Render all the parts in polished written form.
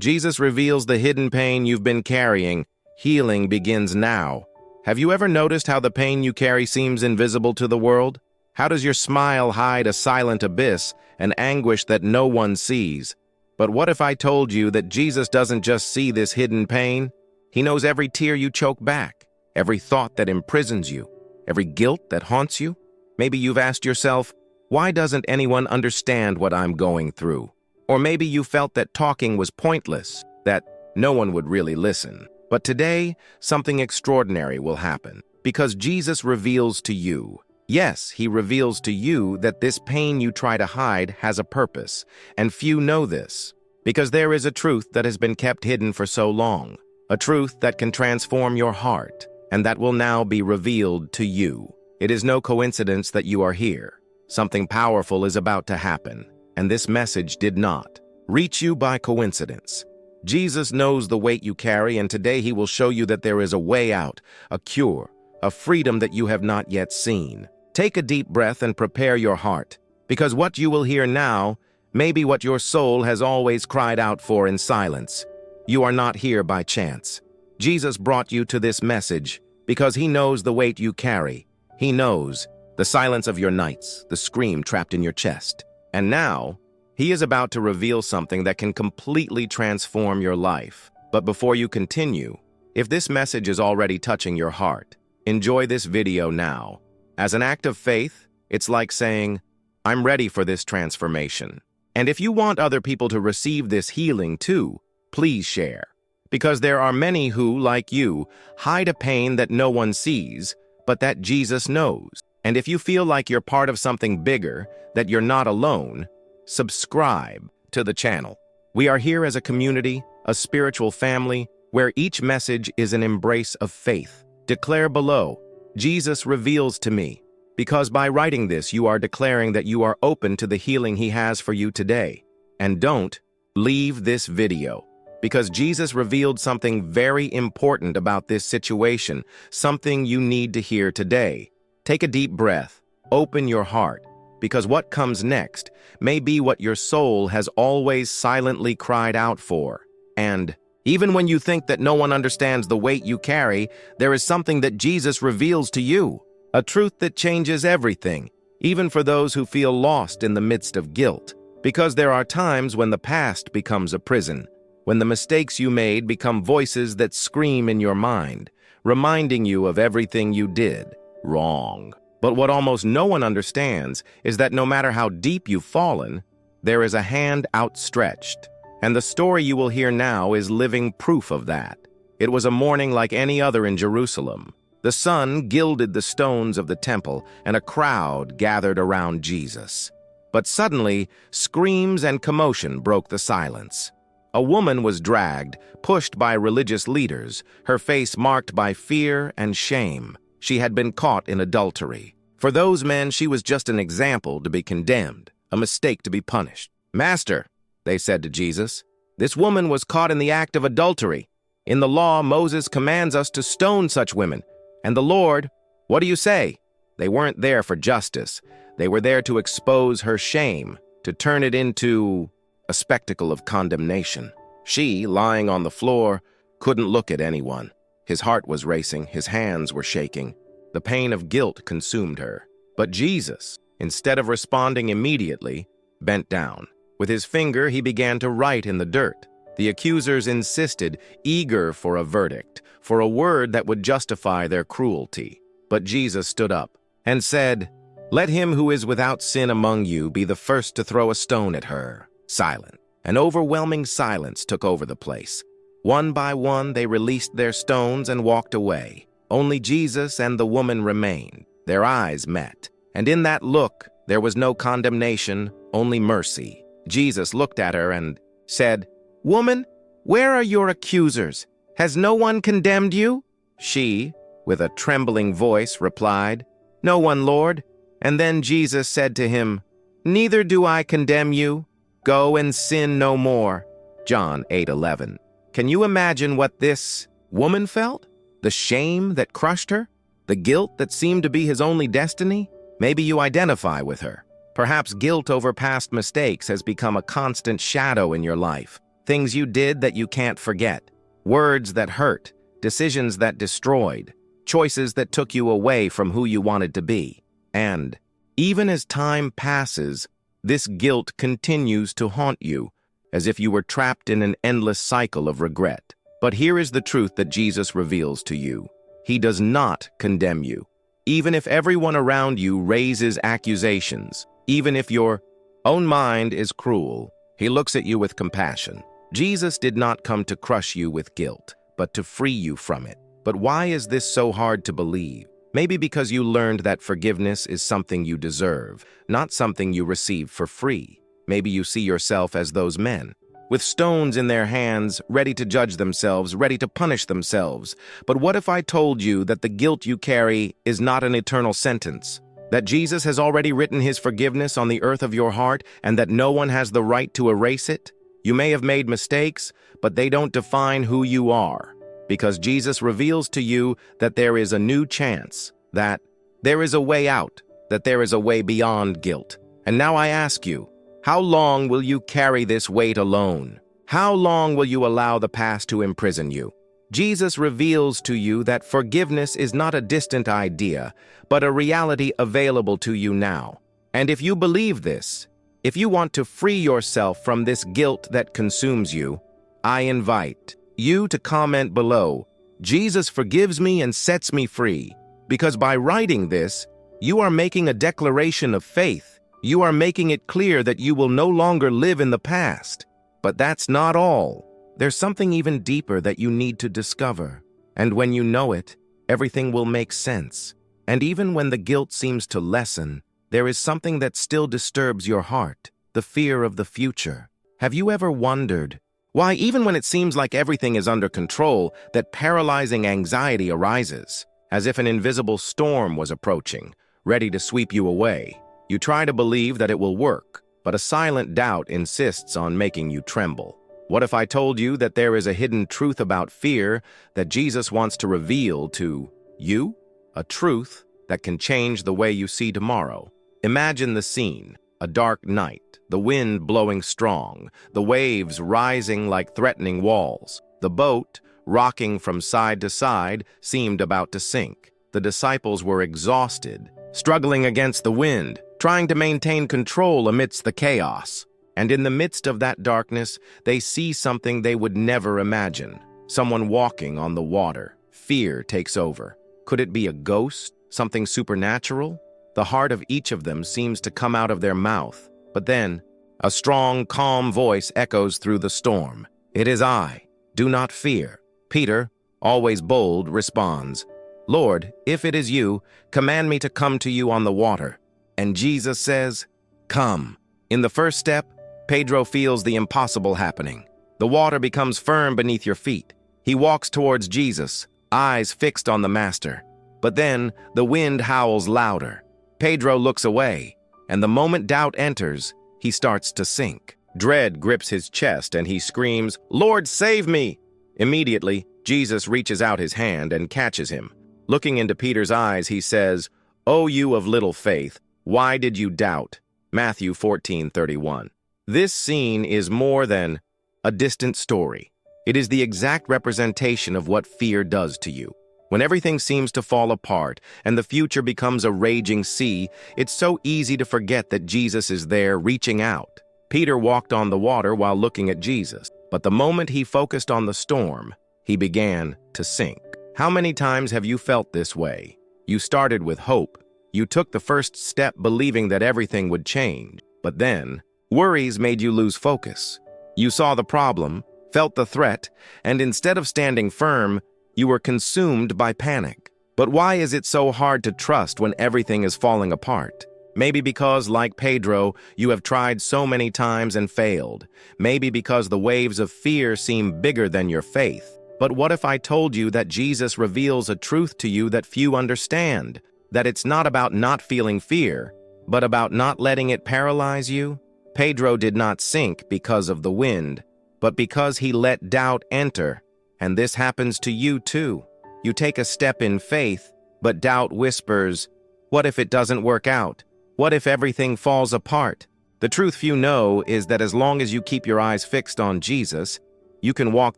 Jesus reveals the hidden pain you've been carrying. Healing begins now. Have you ever noticed how the pain you carry seems invisible to the world? How does your smile hide a silent abyss, an anguish that no one sees? But what if I told you that Jesus doesn't just see this hidden pain? He knows every tear you choke back, every thought that imprisons you, every guilt that haunts you. Maybe you've asked yourself, why doesn't anyone understand what I'm going through? Or maybe you felt that talking was pointless, that no one would really listen. But today, something extraordinary will happen, because Jesus reveals to you. Yes, he reveals to you that this pain you try to hide has a purpose, and few know this, because there is a truth that has been kept hidden for so long, a truth that can transform your heart, and that will now be revealed to you. It is no coincidence that you are here. Something powerful is about to happen, and this message did not reach you by coincidence. Jesus knows the weight you carry, and today he will show you that there is a way out, a cure, a freedom that you have not yet seen. Take a deep breath and prepare your heart, because what you will hear now may be what your soul has always cried out for in silence. You are not here by chance. Jesus brought you to this message because he knows the weight you carry. He knows the silence of your nights, the scream trapped in your chest. And now, he is about to reveal something that can completely transform your life. But before you continue, if this message is already touching your heart, enjoy this video now. As an act of faith, it's like saying, I'm ready for this transformation. And if you want other people to receive this healing too, please share. Because there are many who, like you, hide a pain that no one sees, but that Jesus knows. And if you feel like you're part of something bigger, that you're not alone, subscribe to the channel. We are here as a community, a spiritual family, where each message is an embrace of faith. Declare below, Jesus reveals to me, because by writing this, you are declaring that you are open to the healing he has for you today. And don't leave this video, because Jesus revealed something very important about this situation, something you need to hear today. Take a deep breath, open your heart, because what comes next may be what your soul has always silently cried out for. And even when you think that no one understands the weight you carry, there is something that Jesus reveals to you, a truth that changes everything, even for those who feel lost in the midst of guilt. Because there are times when the past becomes a prison, when the mistakes you made become voices that scream in your mind, reminding you of everything you did wrong. But what almost no one understands is that no matter how deep you've fallen, there is a hand outstretched. And the story you will hear now is living proof of that. It was a morning like any other in Jerusalem. The sun gilded the stones of the temple, and a crowd gathered around Jesus. But suddenly, screams and commotion broke the silence. A woman was dragged, pushed by religious leaders, her face marked by fear and shame. She had been caught in adultery. For those men, she was just an example to be condemned, a mistake to be punished. Master, they said to Jesus, this woman was caught in the act of adultery. In the law, Moses commands us to stone such women. And the Lord, what do you say? They weren't there for justice. They were there to expose her shame, to turn it into a spectacle of condemnation. She, lying on the floor, couldn't look at anyone. His heart was racing, his hands were shaking. The pain of guilt consumed her. But Jesus, instead of responding immediately, bent down. With his finger, he began to write in the dirt. The accusers insisted, eager for a verdict, for a word that would justify their cruelty. But Jesus stood up and said, let him who is without sin among you be the first to throw a stone at her. Silent. An overwhelming silence took over the place. One by one, they released their stones and walked away. Only Jesus and the woman remained. Their eyes met. And in that look, there was no condemnation, only mercy. Jesus looked at her and said, woman, where are your accusers? Has no one condemned you? She, with a trembling voice, replied, no one, Lord. And then Jesus said to him, neither do I condemn you. Go and sin no more. John 8:11. Can you imagine what this woman felt? The shame that crushed her? The guilt that seemed to be his only destiny? Maybe you identify with her. Perhaps guilt over past mistakes has become a constant shadow in your life. things you did that you can't forget, words that hurt, decisions that destroyed, choices that took you away from who you wanted to be. And even as time passes, this guilt continues to haunt you, as if you were trapped in an endless cycle of regret. But here is the truth that Jesus reveals to you. He does not condemn you. Even if everyone around you raises accusations, even if your own mind is cruel, he looks at you with compassion. Jesus did not come to crush you with guilt, but to free you from it. But why is this so hard to believe? Maybe because you learned that forgiveness is something you deserve, not something you receive for free. Maybe you see yourself as those men, with stones in their hands, ready to judge themselves, ready to punish themselves. But what if I told you that the guilt you carry is not an eternal sentence? That Jesus has already written his forgiveness on the earth of your heart, and that no one has the right to erase it? You may have made mistakes, but they don't define who you are. Because Jesus reveals to you that there is a new chance, that there is a way out, that there is a way beyond guilt. And now I ask you, how long will you carry this weight alone? How long will you allow the past to imprison you? Jesus reveals to you that forgiveness is not a distant idea, but a reality available to you now. And if you believe this, if you want to free yourself from this guilt that consumes you, I invite you to comment below, "Jesus forgives me and sets me free." Because by writing this, you are making a declaration of faith. You are making it clear that you will no longer live in the past. But that's not all. There's something even deeper that you need to discover. And when you know it, everything will make sense. And even when the guilt seems to lessen, there is something that still disturbs your heart, the fear of the future. Have you ever wondered why, even when it seems like everything is under control, that paralyzing anxiety arises, as if an invisible storm was approaching, ready to sweep you away? You try to believe that it will work, but a silent doubt insists on making you tremble. What if I told you that there is a hidden truth about fear that Jesus wants to reveal to you? A truth that can change the way you see tomorrow. Imagine the scene. A dark night, the wind blowing strong, the waves rising like threatening walls. The boat, rocking from side to side, seemed about to sink. The disciples were exhausted, struggling against the wind, trying to maintain control amidst the chaos. And in the midst of that darkness, they see something they would never imagine. Someone walking on the water. Fear takes over. Could it be a ghost? Something supernatural? The heart of each of them seems to come out of their mouth. But then, a strong, calm voice echoes through the storm. "It is I. Do not fear." Peter, always bold, responds, "Lord, if it is you, command me to come to you on the water." And Jesus says, "Come." In the first step, Pedro feels the impossible happening. The water becomes firm beneath your feet. He walks towards Jesus, eyes fixed on the Master. But then, the wind howls louder. Pedro looks away, and the moment doubt enters, he starts to sink. Dread grips his chest and he screams, "Lord, save me!" Immediately, Jesus reaches out his hand and catches him. Looking into Peter's eyes, he says, "O you of little faith, why did you doubt?" Matthew 14:31. This scene is more than a distant story. It is the exact representation of what fear does to you. When everything seems to fall apart and the future becomes a raging sea, it's so easy to forget that Jesus is there reaching out. Peter walked on the water while looking at Jesus, but the moment he focused on the storm, he began to sink. How many times have you felt this way? You started with hope. You took the first step believing that everything would change, but then worries made you lose focus. You saw the problem, felt the threat, and instead of standing firm, you were consumed by panic. But why is it so hard to trust when everything is falling apart? Maybe because, like Pedro, you have tried so many times and failed. Maybe because the waves of fear seem bigger than your faith. But what if I told you that Jesus reveals a truth to you that few understand? That it's not about not feeling fear, but about not letting it paralyze you? Pedro did not sink because of the wind, but because he let doubt enter. And this happens to you too. You take a step in faith, but doubt whispers, "What if it doesn't work out? What if everything falls apart?" The truth few know is that as long as you keep your eyes fixed on Jesus, you can walk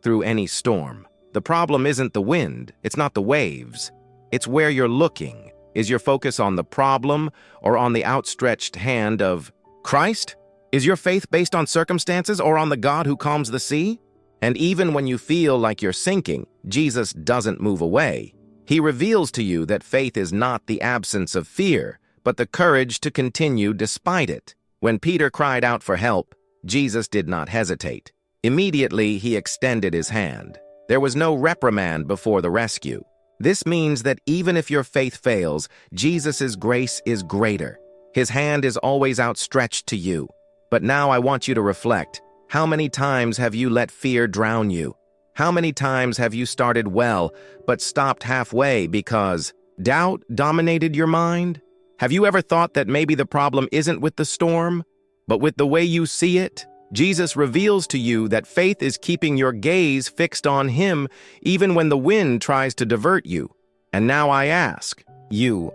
through any storm. The problem isn't the wind, it's not the waves. It's where you're looking. Is your focus on the problem or on the outstretched hand of Christ? Is your faith based on circumstances or on the God who calms the sea? And even when you feel like you're sinking, Jesus doesn't move away. He reveals to you that faith is not the absence of fear, but the courage to continue despite it. When Peter cried out for help, Jesus did not hesitate. Immediately, he extended his hand. There was no reprimand before the rescue. This means that even if your faith fails, Jesus' grace is greater. His hand is always outstretched to you. But now I want you to reflect. How many times have you let fear drown you? How many times have you started well, but stopped halfway because doubt dominated your mind? Have you ever thought that maybe the problem isn't with the storm, but with the way you see it? Jesus reveals to you that faith is keeping your gaze fixed on Him even when the wind tries to divert you. And now I ask,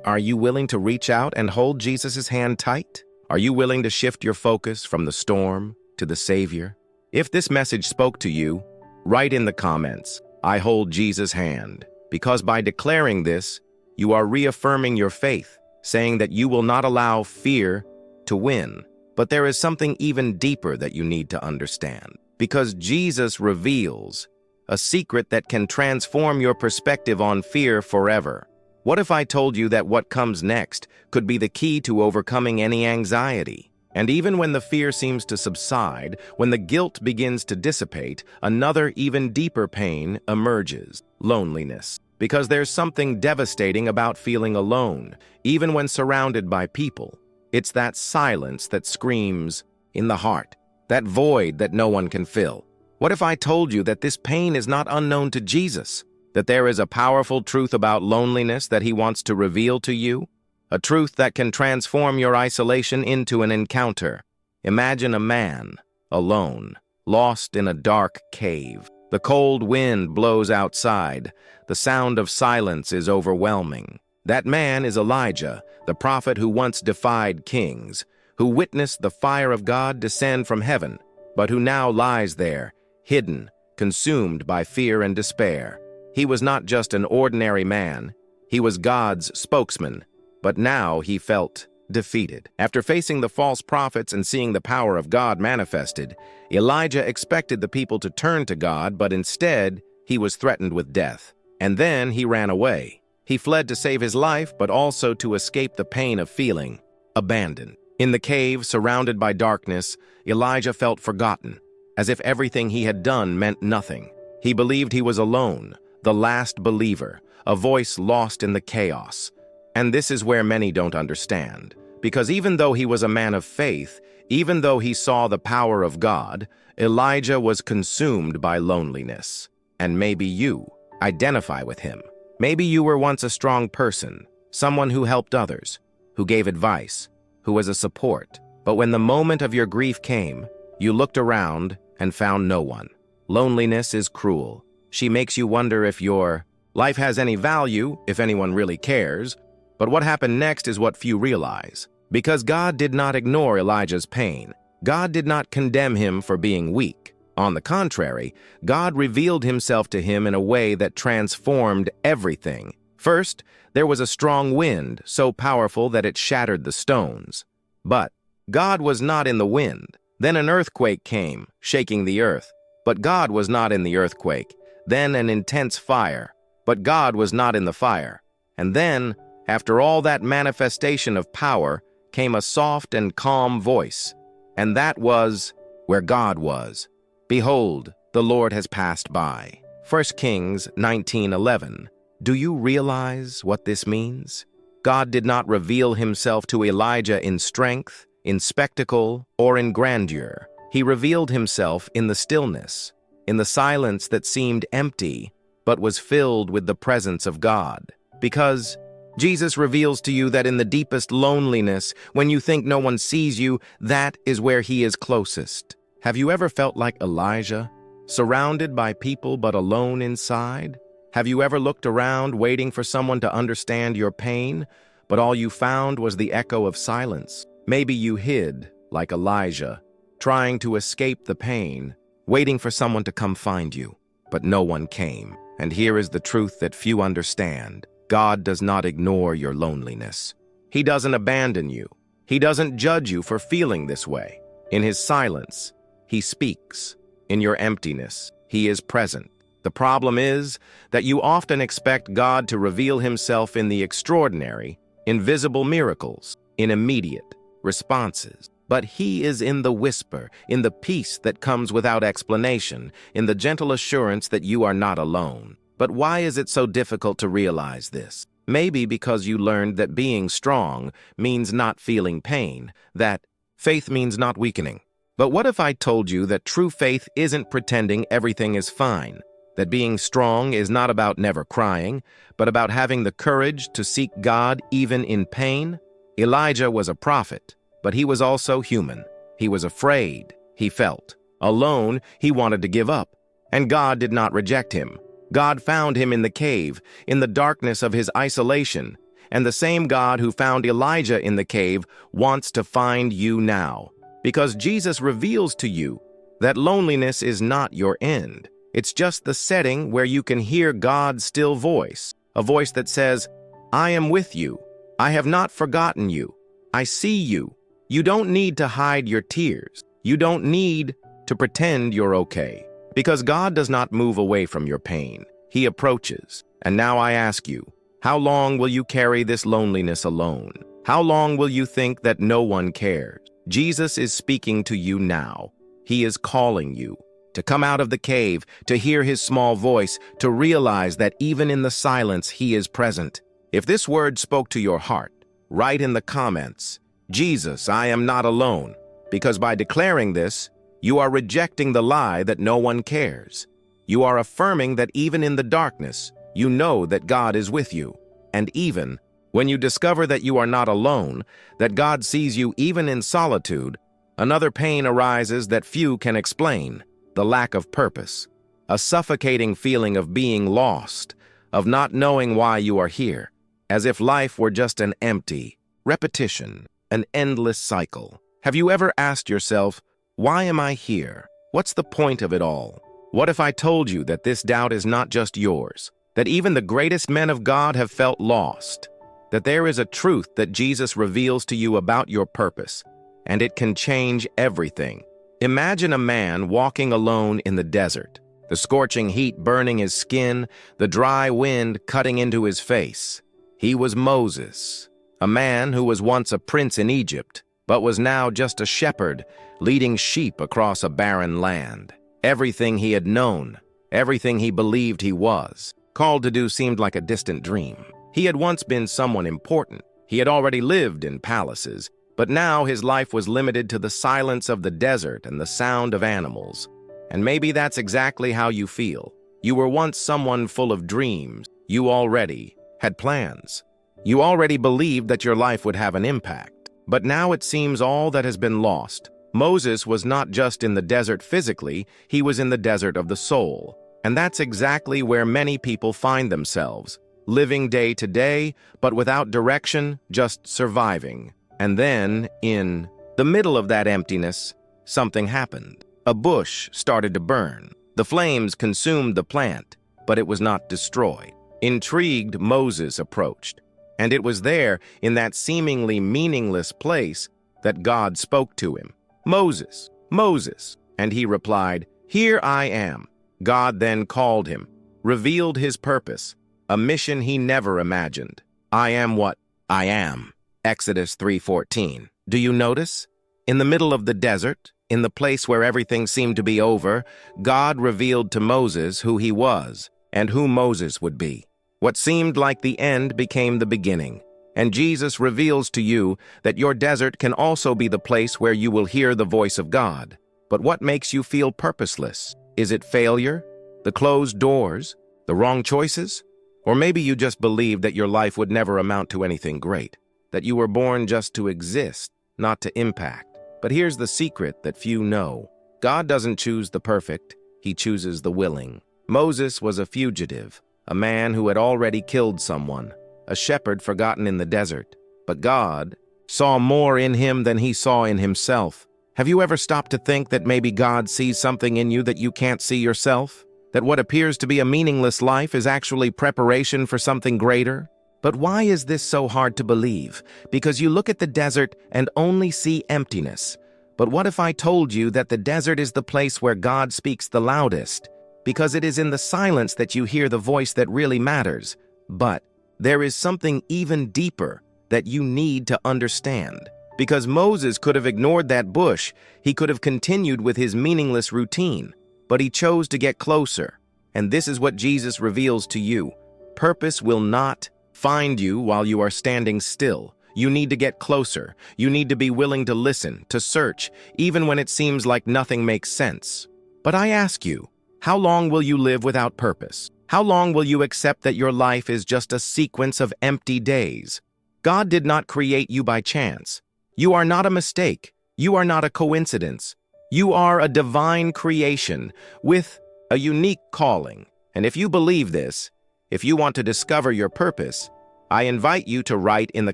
are you willing to reach out and hold Jesus' hand tight? Are you willing to shift your focus from the storm to the Savior? If this message spoke to you, write in the comments, "I hold Jesus' hand," because by declaring this, you are reaffirming your faith, saying that you will not allow fear to win. But there is something even deeper that you need to understand, because Jesus reveals a secret that can transform your perspective on fear forever. What if I told you that what comes next could be the key to overcoming any anxiety? And even when the fear seems to subside, when the guilt begins to dissipate, another even deeper pain emerges: loneliness. Because there's something devastating about feeling alone, even when surrounded by people. It's that silence that screams in the heart, that void that no one can fill. What if I told you that this pain is not unknown to Jesus, that there is a powerful truth about loneliness that He wants to reveal to you, a truth that can transform your isolation into an encounter? Imagine a man, alone, lost in a dark cave. The cold wind blows outside. The sound of silence is overwhelming. That man is Elijah, the prophet who once defied kings, who witnessed the fire of God descend from heaven, but who now lies there, hidden, consumed by fear and despair. He was not just an ordinary man, he was God's spokesman, but now he felt defeated. After facing the false prophets and seeing the power of God manifested, Elijah expected the people to turn to God, but instead, he was threatened with death. And then he ran away. He fled to save his life, but also to escape the pain of feeling abandoned. In the cave, surrounded by darkness, Elijah felt forgotten, as if everything he had done meant nothing. He believed he was alone, the last believer, a voice lost in the chaos. And this is where many don't understand, because even though he was a man of faith, even though he saw the power of God, Elijah was consumed by loneliness. And maybe you identify with him. Maybe you were once a strong person, someone who helped others, who gave advice, who was a support. But when the moment of your grief came, you looked around and found no one. Loneliness is cruel. She makes you wonder if your life has any value, if anyone really cares. But what happened next is what few realize. Because God did not ignore Elijah's pain. God did not condemn him for being weak. On the contrary, God revealed Himself to him in a way that transformed everything. First, there was a strong wind, so powerful that it shattered the stones. But God was not in the wind. Then an earthquake came, shaking the earth. But God was not in the earthquake. Then an intense fire. But God was not in the fire. And then, after all that manifestation of power, came a soft and calm voice. And that was where God was. Behold, the Lord has passed by. 1 Kings 19:11. Do you realize what this means? God did not reveal Himself to Elijah in strength, in spectacle, or in grandeur. He revealed Himself in the stillness, in the silence that seemed empty, but was filled with the presence of God. Because Jesus reveals to you that in the deepest loneliness, when you think no one sees you, that is where He is closest. Have you ever felt like Elijah, surrounded by people but alone inside? Have you ever looked around waiting for someone to understand your pain, but all you found was the echo of silence? Maybe you hid, like Elijah, trying to escape the pain, waiting for someone to come find you. But no one came. And here is the truth that few understand. God does not ignore your loneliness. He doesn't abandon you. He doesn't judge you for feeling this way. In his silence, he speaks. In your emptiness, he is present. The problem is that you often expect God to reveal himself in the extraordinary, invisible miracles, in immediate responses. But he is in the whisper, in the peace that comes without explanation, in the gentle assurance that you are not alone. But why is it so difficult to realize this? Maybe because you learned that being strong means not feeling pain, that faith means not weakening. But what if I told you that true faith isn't pretending everything is fine? That being strong is not about never crying, but about having the courage to seek God even in pain? Elijah was a prophet, but he was also human. He was afraid, he felt. Alone, he wanted to give up. And God did not reject him. God found him in the cave, in the darkness of his isolation. And the same God who found Elijah in the cave wants to find you now. Because Jesus reveals to you that loneliness is not your end. It's just the setting where you can hear God's still voice, a voice that says, I am with you. I have not forgotten you. I see you. You don't need to hide your tears. You don't need to pretend you're okay. Because God does not move away from your pain. He approaches. And now I ask you, how long will you carry this loneliness alone? How long will you think that no one cares? Jesus is speaking to you now. He is calling you to come out of the cave, to hear his small voice, to realize that even in the silence, he is present. If this word spoke to your heart, write in the comments, Jesus, I am not alone. Because by declaring this, you are rejecting the lie that no one cares. You are affirming that even in the darkness, you know that God is with you. And even when you discover that you are not alone, that God sees you even in solitude, another pain arises that few can explain. The lack of purpose, a suffocating feeling of being lost, of not knowing why you are here, as if life were just an empty repetition, an endless cycle. Have you ever asked yourself, why am I here? What's the point of it all? What if I told you that this doubt is not just yours, that even the greatest men of God have felt lost, that there is a truth that Jesus reveals to you about your purpose, and it can change everything? Imagine a man walking alone in the desert, the scorching heat burning his skin, the dry wind cutting into his face. He was Moses, a man who was once a prince in Egypt, but was now just a shepherd leading sheep across a barren land. Everything he had known, everything he believed he was, called to do seemed like a distant dream. He had once been someone important. He had already lived in palaces, but now his life was limited to the silence of the desert and the sound of animals. And maybe that's exactly how you feel. You were once someone full of dreams. You already had plans. You already believed that your life would have an impact. But now it seems all that has been lost. Moses was not just in the desert physically, he was in the desert of the soul. And that's exactly where many people find themselves, living day to day, but without direction, just surviving. And then, in the middle of that emptiness, something happened. A bush started to burn. The flames consumed the plant, but it was not destroyed. Intrigued, Moses approached. And it was there, in that seemingly meaningless place, that God spoke to him. Moses, Moses. And he replied, Here I am. God then called him, revealed his purpose, a mission he never imagined. I am what I am. Exodus 3:14. Do you notice? In the middle of the desert, in the place where everything seemed to be over, God revealed to Moses who he was and who Moses would be. What seemed like the end became the beginning. And Jesus reveals to you that your desert can also be the place where you will hear the voice of God. But what makes you feel purposeless? Is it failure? The closed doors? The wrong choices? Or maybe you just believe that your life would never amount to anything great, that you were born just to exist, not to impact. But here's the secret that few know. God doesn't choose the perfect, he chooses the willing. Moses was a fugitive, a man who had already killed someone, a shepherd forgotten in the desert. But God saw more in him than he saw in himself. Have you ever stopped to think that maybe God sees something in you that you can't see yourself? That what appears to be a meaningless life is actually preparation for something greater? But why is this so hard to believe? Because you look at the desert and only see emptiness. But what if I told you that the desert is the place where God speaks the loudest? Because it is in the silence that you hear the voice that really matters. But there is something even deeper that you need to understand. Because Moses could have ignored that bush, he could have continued with his meaningless routine, but he chose to get closer. And this is what Jesus reveals to you. Purpose will not find you while you are standing still. You need to get closer. You need to be willing to listen, to search, even when it seems like nothing makes sense. But I ask you, how long will you live without purpose? How long will you accept that your life is just a sequence of empty days? God did not create you by chance. You are not a mistake. You are not a coincidence. You are a divine creation with a unique calling. And if you believe this, if you want to discover your purpose, I invite you to write in the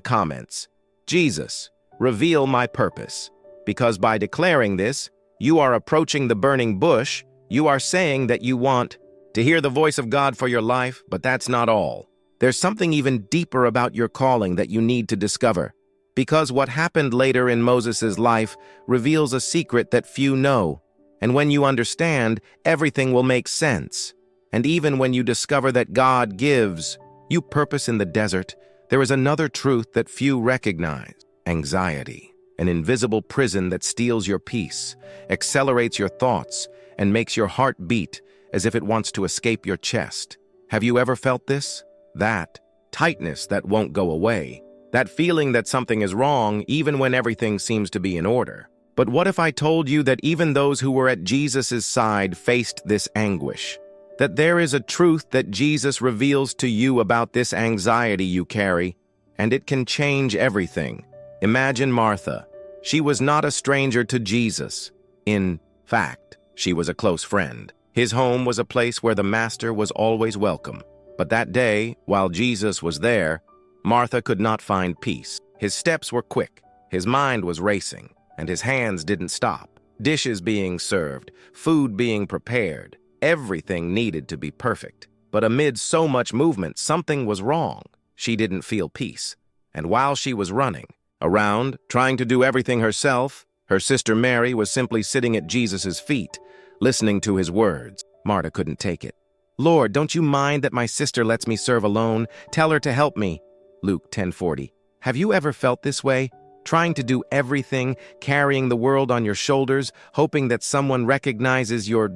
comments, Jesus, reveal my purpose. Because by declaring this, you are approaching the burning bush. You are saying that you want to hear the voice of God for your life, but that's not all. There's something even deeper about your calling that you need to discover. Because what happened later in Moses' life reveals a secret that few know. And when you understand, everything will make sense. And even when you discover that God gives you purpose in the desert, there is another truth that few recognize. Anxiety, an invisible prison that steals your peace, accelerates your thoughts, and makes your heart beat as if it wants to escape your chest. Have you ever felt this? That tightness that won't go away. That feeling that something is wrong even when everything seems to be in order. But what if I told you that even those who were at Jesus' side faced this anguish? That there is a truth that Jesus reveals to you about this anxiety you carry, and it can change everything. Imagine Martha. She was not a stranger to Jesus. In fact, she was a close friend. His home was a place where the Master was always welcome. But that day, while Jesus was there, Martha could not find peace. His steps were quick, his mind was racing, and his hands didn't stop. Dishes being served, food being prepared, everything needed to be perfect. But amid so much movement, something was wrong. She didn't feel peace. And while she was running around, trying to do everything herself, her sister Mary was simply sitting at Jesus' feet, listening to his words. Martha couldn't take it. Lord, don't you mind that my sister lets me serve alone? Tell her to help me. Luke 10:40. Have you ever felt this way? Trying to do everything, carrying the world on your shoulders, hoping that someone recognizes your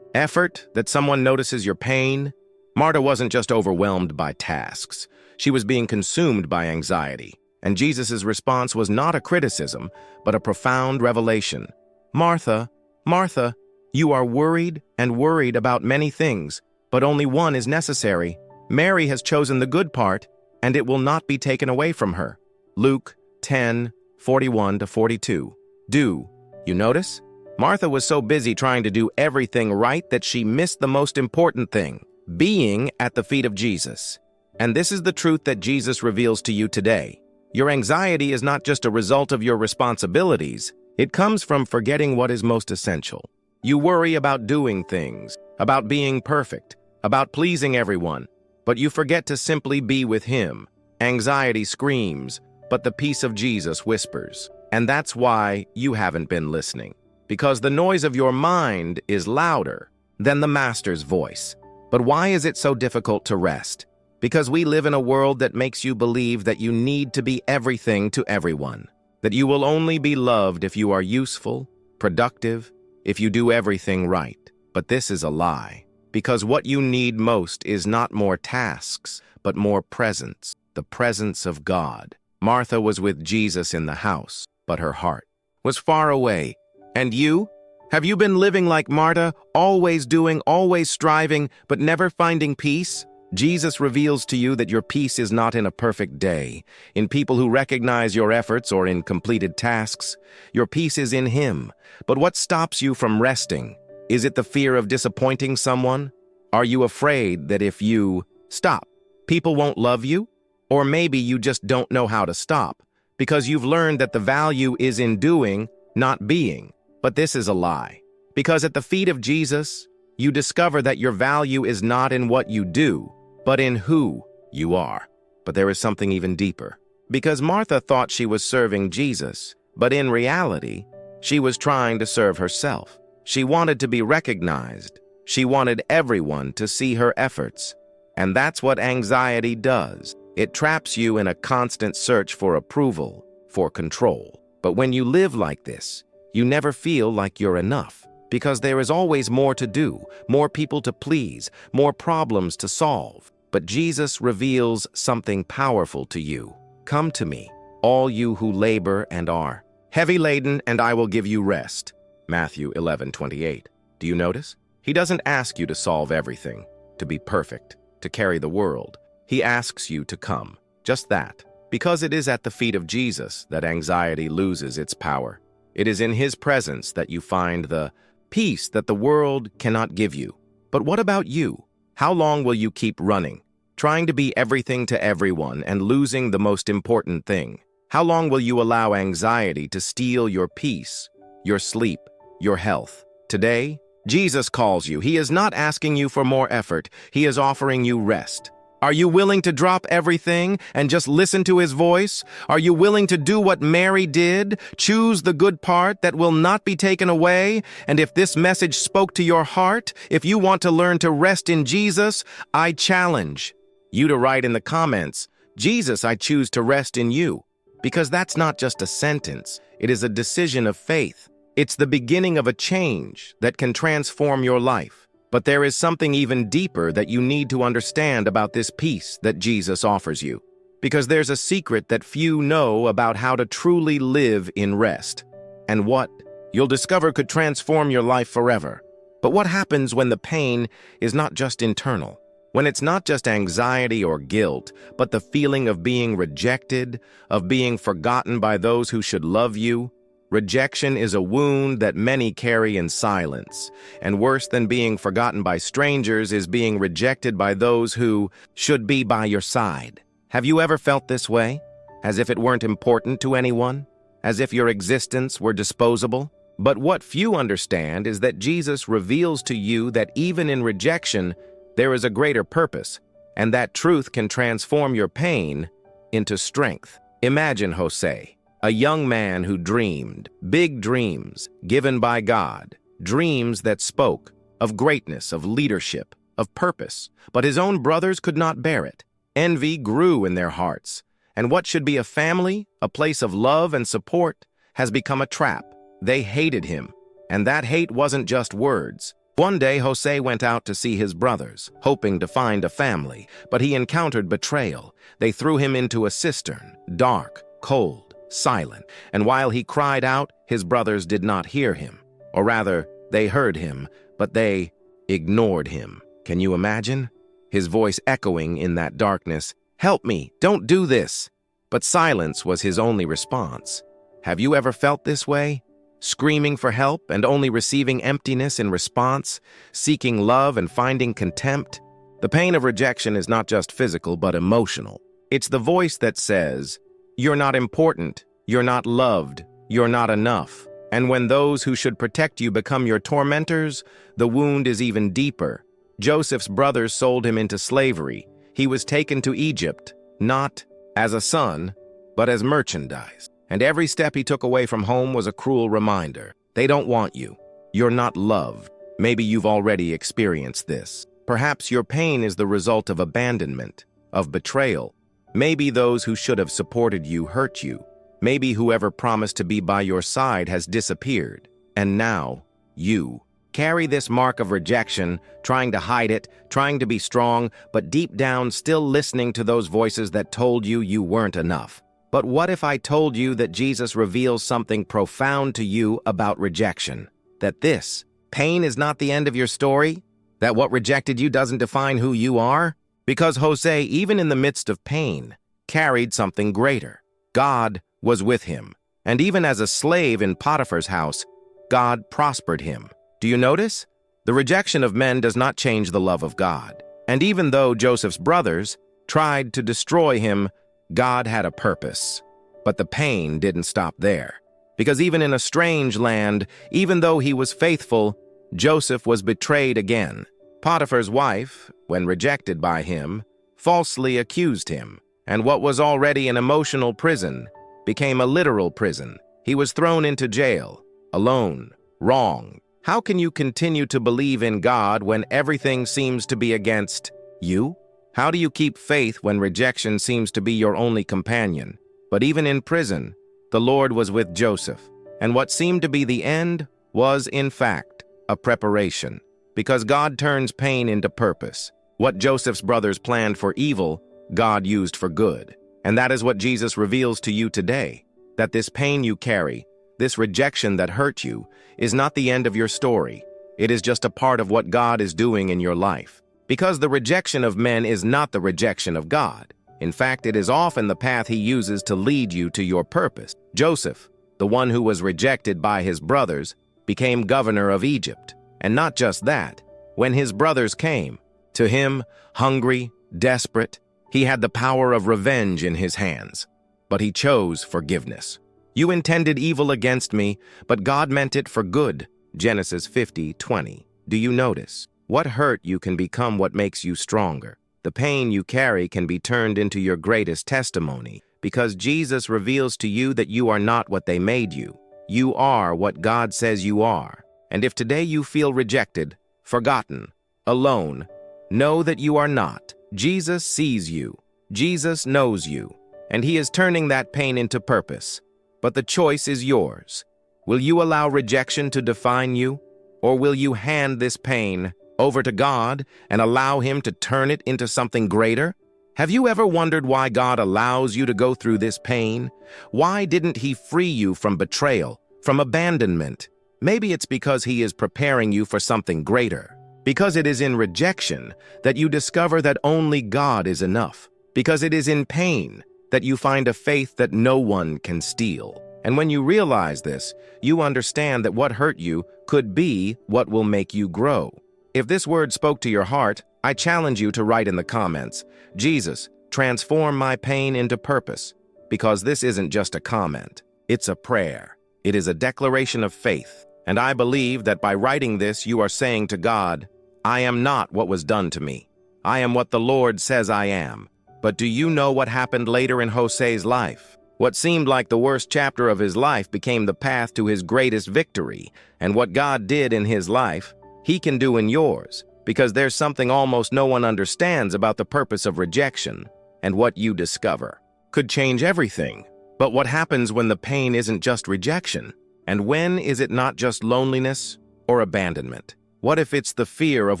effort, that someone notices your pain? Martha wasn't just overwhelmed by tasks. She was being consumed by anxiety. And Jesus' response was not a criticism, but a profound revelation. Martha, Martha, you are worried and worried about many things, but only one is necessary. Mary has chosen the good part, and it will not be taken away from her. Luke 10:41-42. Do you notice? Martha was so busy trying to do everything right that she missed the most important thing, being at the feet of Jesus. And this is the truth that Jesus reveals to you today. Your anxiety is not just a result of your responsibilities. It comes from forgetting what is most essential. You worry about doing things, about being perfect, about pleasing everyone, but you forget to simply be with Him. Anxiety screams, but the peace of Jesus whispers. And that's why you haven't been listening. Because the noise of your mind is louder than the Master's voice. But why is it so difficult to rest? Because we live in a world that makes you believe that you need to be everything to everyone. That you will only be loved if you are useful, productive, if you do everything right. But this is a lie. Because what you need most is not more tasks, but more presence, the presence of God. Martha was with Jesus in the house, but her heart was far away. And you? Have you been living like Martha, always doing, always striving, but never finding peace? Jesus reveals to you that your peace is not in a perfect day, in people who recognize your efforts or in completed tasks. Your peace is in Him. But what stops you from resting? Is it the fear of disappointing someone? Are you afraid that if you stop, people won't love you? Or maybe you just don't know how to stop, because you've learned that the value is in doing, not being. But this is a lie. Because at the feet of Jesus, you discover that your value is not in what you do, but in who you are. But there is something even deeper. Because Martha thought she was serving Jesus, but in reality, she was trying to serve herself. She wanted to be recognized. She wanted everyone to see her efforts. And that's what anxiety does. It traps you in a constant search for approval, for control. But when you live like this, you never feel like you're enough, because there is always more to do, more people to please, more problems to solve. But Jesus reveals something powerful to you. Come to me, all you who labor and are heavy laden, and I will give you rest. Matthew 11:28. Do you notice? He doesn't ask you to solve everything, to be perfect, to carry the world. He asks you to come, just that. Because it is at the feet of Jesus that anxiety loses its power. It is in his presence that you find the peace that the world cannot give you. But what about you? How long will you keep running, trying to be everything to everyone and losing the most important thing? How long will you allow anxiety to steal your peace, your sleep, your health? Today, Jesus calls you. He is not asking you for more effort. He is offering you rest. Are you willing to drop everything and just listen to his voice? Are you willing to do what Mary did? Choose the good part that will not be taken away? And if this message spoke to your heart, if you want to learn to rest in Jesus, I challenge you to write in the comments, Jesus, I choose to rest in you. Because that's not just a sentence. It is a decision of faith. It's the beginning of a change that can transform your life. But there is something even deeper that you need to understand about this peace that Jesus offers you. Because there's a secret that few know about how to truly live in rest. And what you'll discover could transform your life forever. But what happens when the pain is not just internal? When it's not just anxiety or guilt, but the feeling of being rejected, of being forgotten by those who should love you? Rejection is a wound that many carry in silence, and worse than being forgotten by strangers is being rejected by those who should be by your side. Have you ever felt this way? As if it weren't important to anyone? As if your existence were disposable? But what few understand is that Jesus reveals to you that even in rejection, there is a greater purpose, and that truth can transform your pain into strength. Imagine Jose, a young man who dreamed big dreams given by God, dreams that spoke of greatness, of leadership, of purpose, but his own brothers could not bear it. Envy grew in their hearts, and what should be a family, a place of love and support, has become a trap. They hated him, and that hate wasn't just words. One day, Jose went out to see his brothers, hoping to find a family, but he encountered betrayal. They threw him into a cistern, dark, cold, silent, and while he cried out, his brothers did not hear him. Or rather, they heard him, but they ignored him. Can you imagine? His voice echoing in that darkness, "Help me, don't do this." But silence was his only response. Have you ever felt this way? Screaming for help and only receiving emptiness in response, seeking love and finding contempt? The pain of rejection is not just physical but emotional. It's the voice that says, "You're not important, you're not loved, you're not enough." And when those who should protect you become your tormentors, the wound is even deeper. Joseph's brothers sold him into slavery. He was taken to Egypt, not as a son, but as merchandise. And every step he took away from home was a cruel reminder. They don't want you. You're not loved. Maybe you've already experienced this. Perhaps your pain is the result of abandonment, of betrayal. Maybe those who should have supported you hurt you. Maybe whoever promised to be by your side has disappeared. And now, you carry this mark of rejection, trying to hide it, trying to be strong, but deep down still listening to those voices that told you you weren't enough. But what if I told you that Jesus reveals something profound to you about rejection? That this pain is not the end of your story? That what rejected you doesn't define who you are? Because Jose, even in the midst of pain, carried something greater. God was with him. And even as a slave in Potiphar's house, God prospered him. Do you notice? The rejection of men does not change the love of God. And even though Joseph's brothers tried to destroy him, God had a purpose. But the pain didn't stop there. Because even in a strange land, even though he was faithful, Joseph was betrayed again. Potiphar's wife, when rejected by him, falsely accused him, and what was already an emotional prison became a literal prison. He was thrown into jail, alone, wrong. How can you continue to believe in God when everything seems to be against you? How do you keep faith when rejection seems to be your only companion? But even in prison, the Lord was with Joseph, and what seemed to be the end was, in fact, a preparation. Because God turns pain into purpose. What Joseph's brothers planned for evil, God used for good. And that is what Jesus reveals to you today, that this pain you carry, this rejection that hurt you, is not the end of your story. It is just a part of what God is doing in your life. Because the rejection of men is not the rejection of God. In fact, it is often the path he uses to lead you to your purpose. Joseph, the one who was rejected by his brothers, became governor of Egypt. And not just that, when his brothers came, to him, hungry, desperate, he had the power of revenge in his hands. But he chose forgiveness. You intended evil against me, but God meant it for good. Genesis 50:20. Do you notice? What hurt you can become what makes you stronger. The pain you carry can be turned into your greatest testimony, because Jesus reveals to you that you are not what they made you. You are what God says you are. And if today you feel rejected, forgotten, alone, know that you are not. Jesus sees you. Jesus knows you. And he is turning that pain into purpose. But the choice is yours. Will you allow rejection to define you? Or will you hand this pain over to God and allow him to turn it into something greater? Have you ever wondered why God allows you to go through this pain? Why didn't he free you from betrayal, from abandonment? Maybe it's because he is preparing you for something greater. Because it is in rejection that you discover that only God is enough. Because it is in pain that you find a faith that no one can steal. And when you realize this, you understand that what hurt you could be what will make you grow. If this word spoke to your heart, I challenge you to write in the comments, Jesus, transform my pain into purpose. Because this isn't just a comment, it's a prayer. It is a declaration of faith. And I believe that by writing this, you are saying to God, I am not what was done to me. I am what the Lord says I am. But do you know what happened later in Jose's life? What seemed like the worst chapter of his life became the path to his greatest victory. And what God did in his life, he can do in yours. Because there's something almost no one understands about the purpose of rejection. And what you discover could change everything. But what happens when the pain isn't just rejection? And when is it not just loneliness or abandonment? What if it's the fear of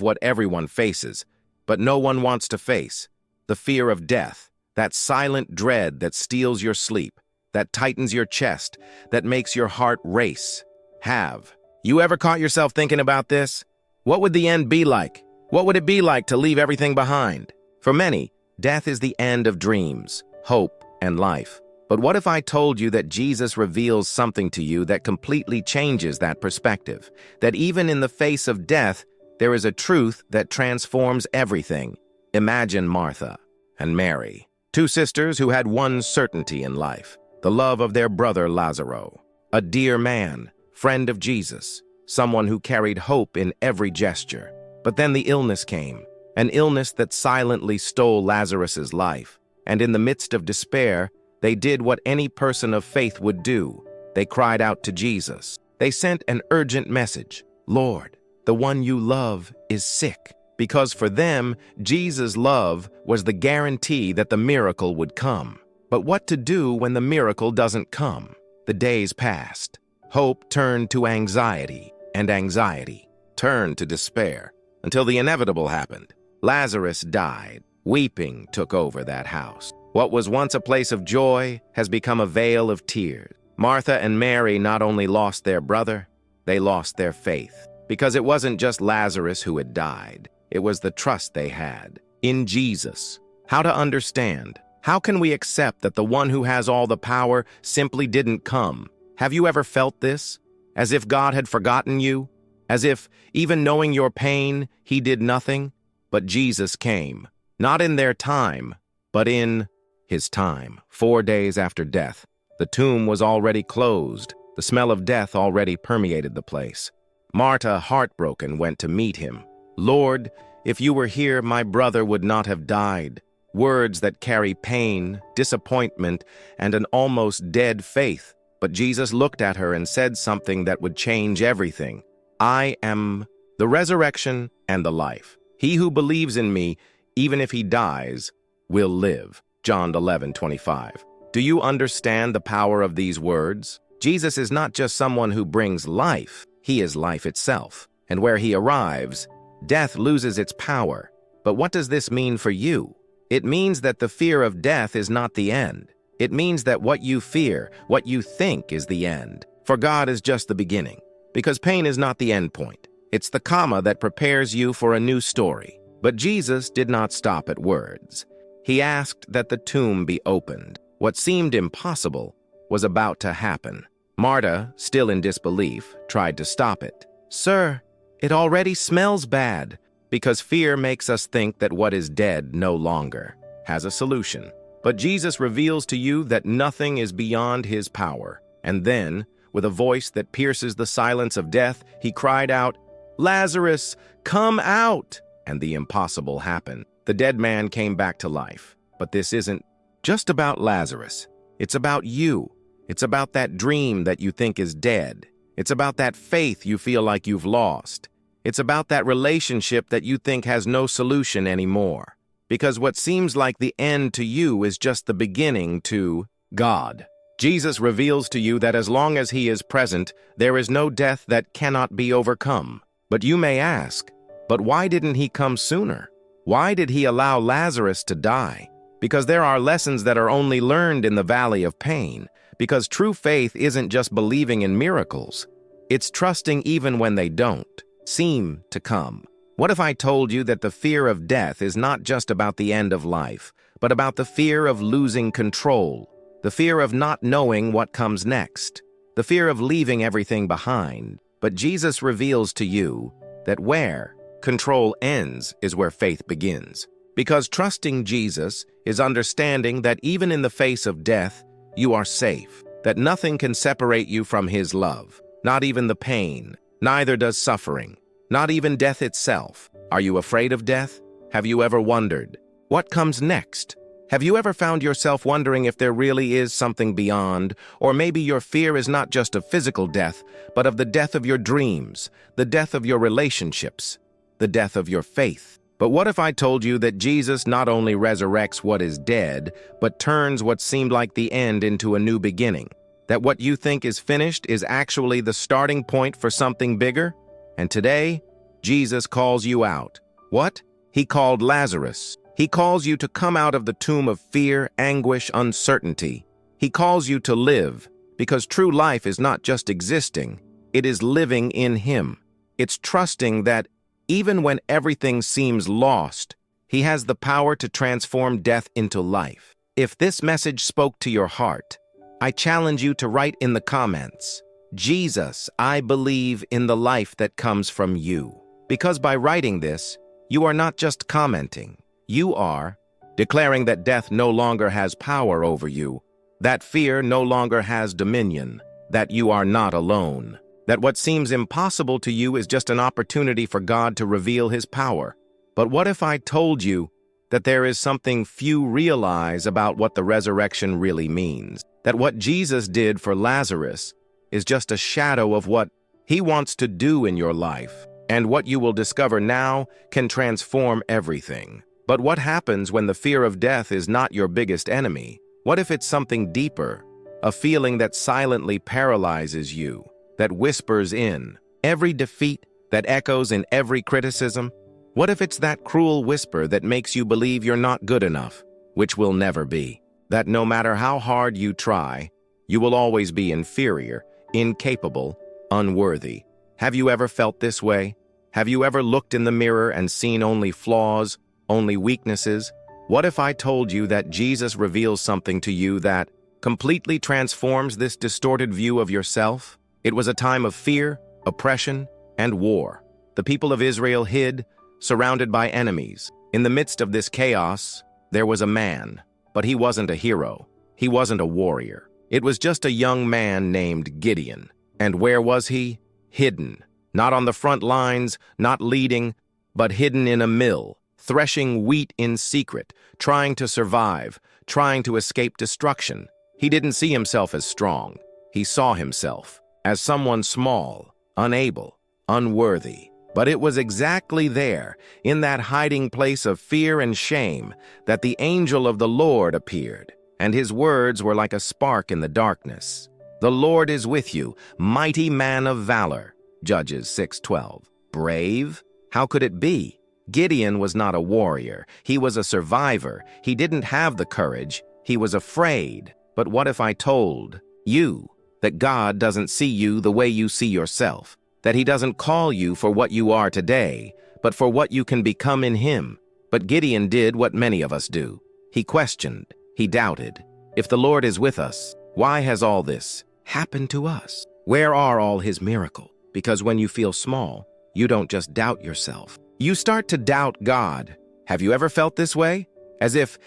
what everyone faces, but no one wants to face? The fear of death, that silent dread that steals your sleep, that tightens your chest, that makes your heart race. Have you ever caught yourself thinking about this? What would the end be like? What would it be like to leave everything behind? For many, death is the end of dreams, hope, and life. But what if I told you that Jesus reveals something to you that completely changes that perspective? That even in the face of death, there is a truth that transforms everything. Imagine Martha and Mary, two sisters who had one certainty in life, the love of their brother Lazarus, a dear man, friend of Jesus, someone who carried hope in every gesture. But then the illness came, an illness that silently stole Lazarus's life. And in the midst of despair, they did what any person of faith would do. They cried out to Jesus. They sent an urgent message. Lord, the one you love is sick. Because for them, Jesus' love was the guarantee that the miracle would come. But what to do when the miracle doesn't come? The days passed. Hope turned to anxiety, and anxiety turned to despair, until the inevitable happened. Lazarus died. Weeping took over that house. What was once a place of joy has become a vale of tears. Martha and Mary not only lost their brother, they lost their faith. Because it wasn't just Lazarus who had died. It was the trust they had in Jesus. How to understand? How can we accept that the one who has all the power simply didn't come? Have you ever felt this? As if God had forgotten you? As if, even knowing your pain, he did nothing? But Jesus came, not in their time, but in his time. 4 days after death, The tomb was already closed. The smell of death already permeated the place. Martha, heartbroken, went to meet him. "Lord, if you were here, my brother would not have died." Words that carry pain, disappointment, and an almost dead faith. But Jesus looked at her and said something that would change everything. "I am the resurrection and the life. He who believes in me, even if he dies, will live." John 11:25. Do you understand the power of these words? Jesus is not just someone who brings life. He is life itself. And where he arrives, death loses its power. But what does this mean for you? It means that the fear of death is not the end. It means that what you fear, what you think, is the end. For God is just the beginning. Because pain is not the end point. It's the comma that prepares you for a new story. But Jesus did not stop at words. He asked that the tomb be opened. What seemed impossible was about to happen. Martha, still in disbelief, tried to stop it. "Sir, it already smells bad," because fear makes us think that what is dead no longer has a solution. But Jesus reveals to you that nothing is beyond his power. And then, with a voice that pierces the silence of death, he cried out, "Lazarus, come out!" And the impossible happened. The dead man came back to life. But this isn't just about Lazarus. It's about you. It's about that dream that you think is dead. It's about that faith you feel like you've lost. It's about that relationship that you think has no solution anymore. Because what seems like the end to you is just the beginning to God. Jesus reveals to you that as long as he is present, there is no death that cannot be overcome. But you may ask, but why didn't he come sooner? Why did he allow Lazarus to die? Because there are lessons that are only learned in the valley of pain. Because true faith isn't just believing in miracles. It's trusting even when they don't seem to come. What if I told you that the fear of death is not just about the end of life, but about the fear of losing control, the fear of not knowing what comes next, the fear of leaving everything behind? But Jesus reveals to you that where control ends is where faith begins. Because trusting Jesus is understanding that even in the face of death, you are safe, that nothing can separate you from his love, not even the pain, neither does suffering, not even death itself. Are you afraid of death? Have you ever wondered, what comes next? Have you ever found yourself wondering if there really is something beyond, or maybe your fear is not just of physical death, but of the death of your dreams, the death of your relationships, the death of your faith? But what if I told you that Jesus not only resurrects what is dead, but turns what seemed like the end into a new beginning? That what you think is finished is actually the starting point for something bigger? And today, Jesus calls you out. What? He called Lazarus. He calls you to come out of the tomb of fear, anguish, uncertainty. He calls you to live, because true life is not just existing, it is living in him. It's trusting that even when everything seems lost, he has the power to transform death into life. If this message spoke to your heart, I challenge you to write in the comments, "Jesus, I believe in the life that comes from you." Because by writing this, you are not just commenting, you are declaring that death no longer has power over you, that fear no longer has dominion, that you are not alone, that what seems impossible to you is just an opportunity for God to reveal his power. But what if I told you that there is something few realize about what the resurrection really means? That what Jesus did for Lazarus is just a shadow of what he wants to do in your life, and what you will discover now can transform everything. But what happens when the fear of death is not your biggest enemy? What if it's something deeper, a feeling that silently paralyzes you, that whispers in every defeat, that echoes in every criticism? What if it's that cruel whisper that makes you believe you're not good enough, which will never be? That no matter how hard you try, you will always be inferior, incapable, unworthy. Have you ever felt this way? Have you ever looked in the mirror and seen only flaws, only weaknesses? What if I told you that Jesus reveals something to you that completely transforms this distorted view of yourself? It was a time of fear, oppression, and war. The people of Israel hid, surrounded by enemies. In the midst of this chaos, there was a man, but he wasn't a hero. He wasn't a warrior. It was just a young man named Gideon. And where was he? Hidden. Not on the front lines, not leading, but hidden in a mill, threshing wheat in secret, trying to survive, trying to escape destruction. He didn't see himself as strong. He saw himself as someone small, unable, unworthy. But it was exactly there, in that hiding place of fear and shame, that the angel of the Lord appeared, and his words were like a spark in the darkness. "The Lord is with you, mighty man of valor." Judges 6:12. Brave? How could it be? Gideon was not a warrior. He was a survivor. He didn't have the courage. He was afraid. But what if I told you that God doesn't see you the way you see yourself? That he doesn't call you for what you are today, but for what you can become in him? But Gideon did what many of us do. He questioned. He doubted. If the Lord is with us, why has all this happened to us? Where are all his miracles? Because when you feel small, you don't just doubt yourself. You start to doubt God. Have you ever felt this way? As if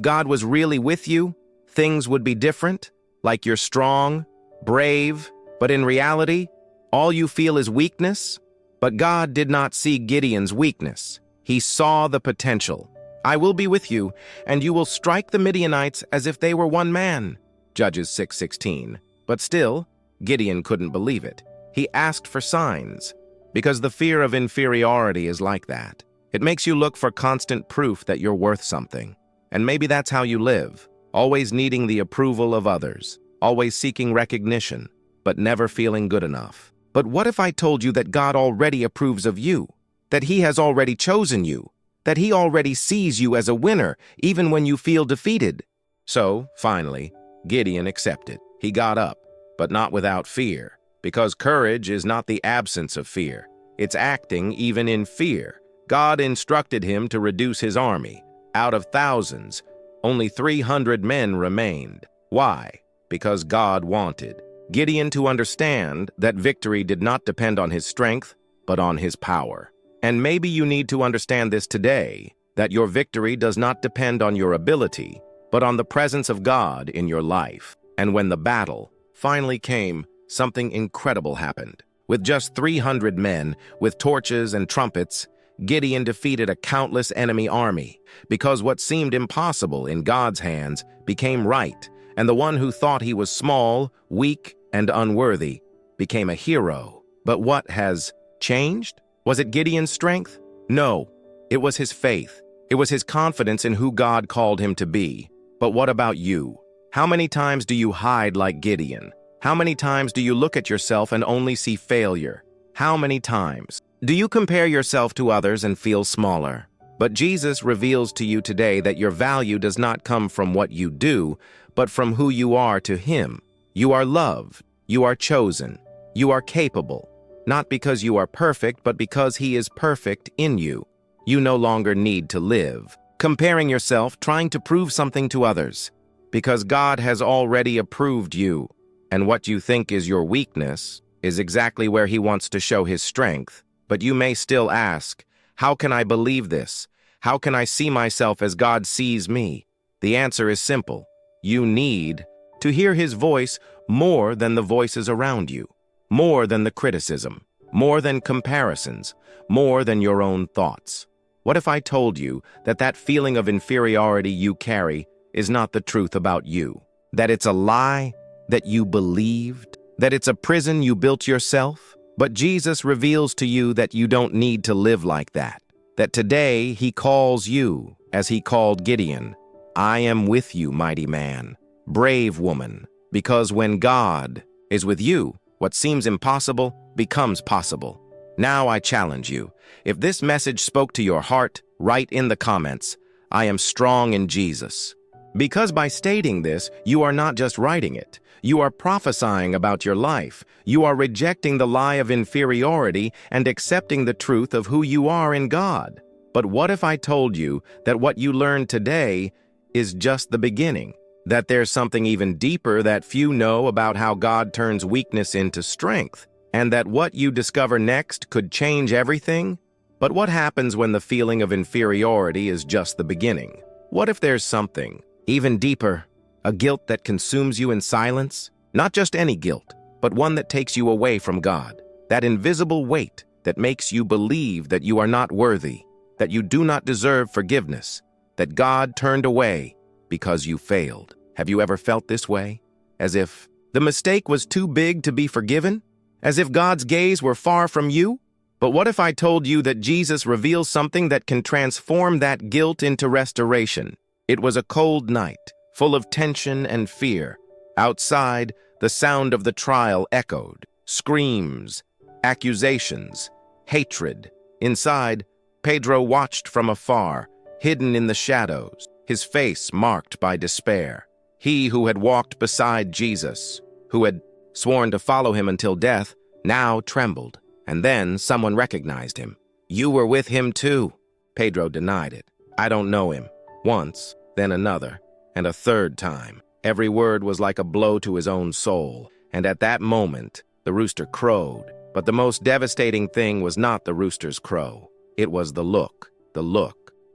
God was really with you, things would be different? Like you're strong, brave, but in reality, all you feel is weakness? But God did not see Gideon's weakness. He saw the potential. "I will be with you, and you will strike the Midianites as if they were one man." Judges 6:16. But still, Gideon couldn't believe it. He asked for signs, because the fear of inferiority is like that. It makes you look for constant proof that you're worth something. And maybe that's how you live, always needing the approval of others, always seeking recognition, but never feeling good enough. But what if I told you that God already approves of you, that he has already chosen you, that he already sees you as a winner, even when you feel defeated? So, finally, Gideon accepted. He got up, but not without fear. Because courage is not the absence of fear. It's acting even in fear. God instructed him to reduce his army. Out of thousands, only 300 men remained. Why? Because God wanted Gideon to understand that victory did not depend on his strength, but on his power. And maybe you need to understand this today, that your victory does not depend on your ability, but on the presence of God in your life. And when the battle finally came, something incredible happened. With just 300 men, with torches and trumpets, Gideon defeated a countless enemy army, because what seemed impossible in God's hands became right, and the one who thought he was small, weak, and unworthy became a hero. But what has changed? Was it Gideon's strength? No, it was his faith. It was his confidence in who God called him to be. But what about you? How many times do you hide like Gideon? How many times do you look at yourself and only see failure? How many times do you compare yourself to others and feel smaller? But Jesus reveals to you today that your value does not come from what you do, but from who you are to him. You are loved. You are chosen. You are capable. Not because you are perfect, but because he is perfect in you. You no longer need to live comparing yourself, trying to prove something to others, because God has already approved you. And what you think is your weakness is exactly where he wants to show his strength. But you may still ask, how can I believe this? How can I see myself as God sees me? The answer is simple. You need to hear his voice more than the voices around you, more than the criticism, more than comparisons, more than your own thoughts. What if I told you that that feeling of inferiority you carry is not the truth about you? That it's a lie that you believed? That it's a prison you built yourself? But Jesus reveals to you that you don't need to live like that. That today he calls you, as he called Gideon, "I am with you, mighty man, brave woman," because when God is with you, what seems impossible becomes possible. Now I challenge you. If this message spoke to your heart, write in the comments, "I am strong in Jesus." Because by stating this, you are not just writing it. You are prophesying about your life. You are rejecting the lie of inferiority and accepting the truth of who you are in God. But what if I told you that what you learned today is just the beginning? That there's something even deeper that few know about how God turns weakness into strength, and that what you discover next could change everything? But what happens when the feeling of inferiority is just the beginning? What if there's something even deeper A guilt that consumes you in silence? Not just any guilt, but one that takes you away from God. That invisible weight that makes you believe that you are not worthy, that you do not deserve forgiveness, that God turned away because you failed. Have you ever felt this way? As if the mistake was too big to be forgiven? As if God's gaze were far from you? But what if I told you that Jesus reveals something that can transform that guilt into restoration? It was a cold night, full of tension and fear. Outside, the sound of the trial echoed. Screams, accusations, hatred. Inside, Pedro watched from afar, hidden in the shadows, his face marked by despair. He who had walked beside Jesus, who had sworn to follow him until death, now trembled. And then someone recognized him. "You were with him too." Pedro denied it. "I don't know him." Once, then another, and a third time. Every word was like a blow to his own soul. And at that moment, the rooster crowed. But the most devastating thing was not the rooster's crow. It was the look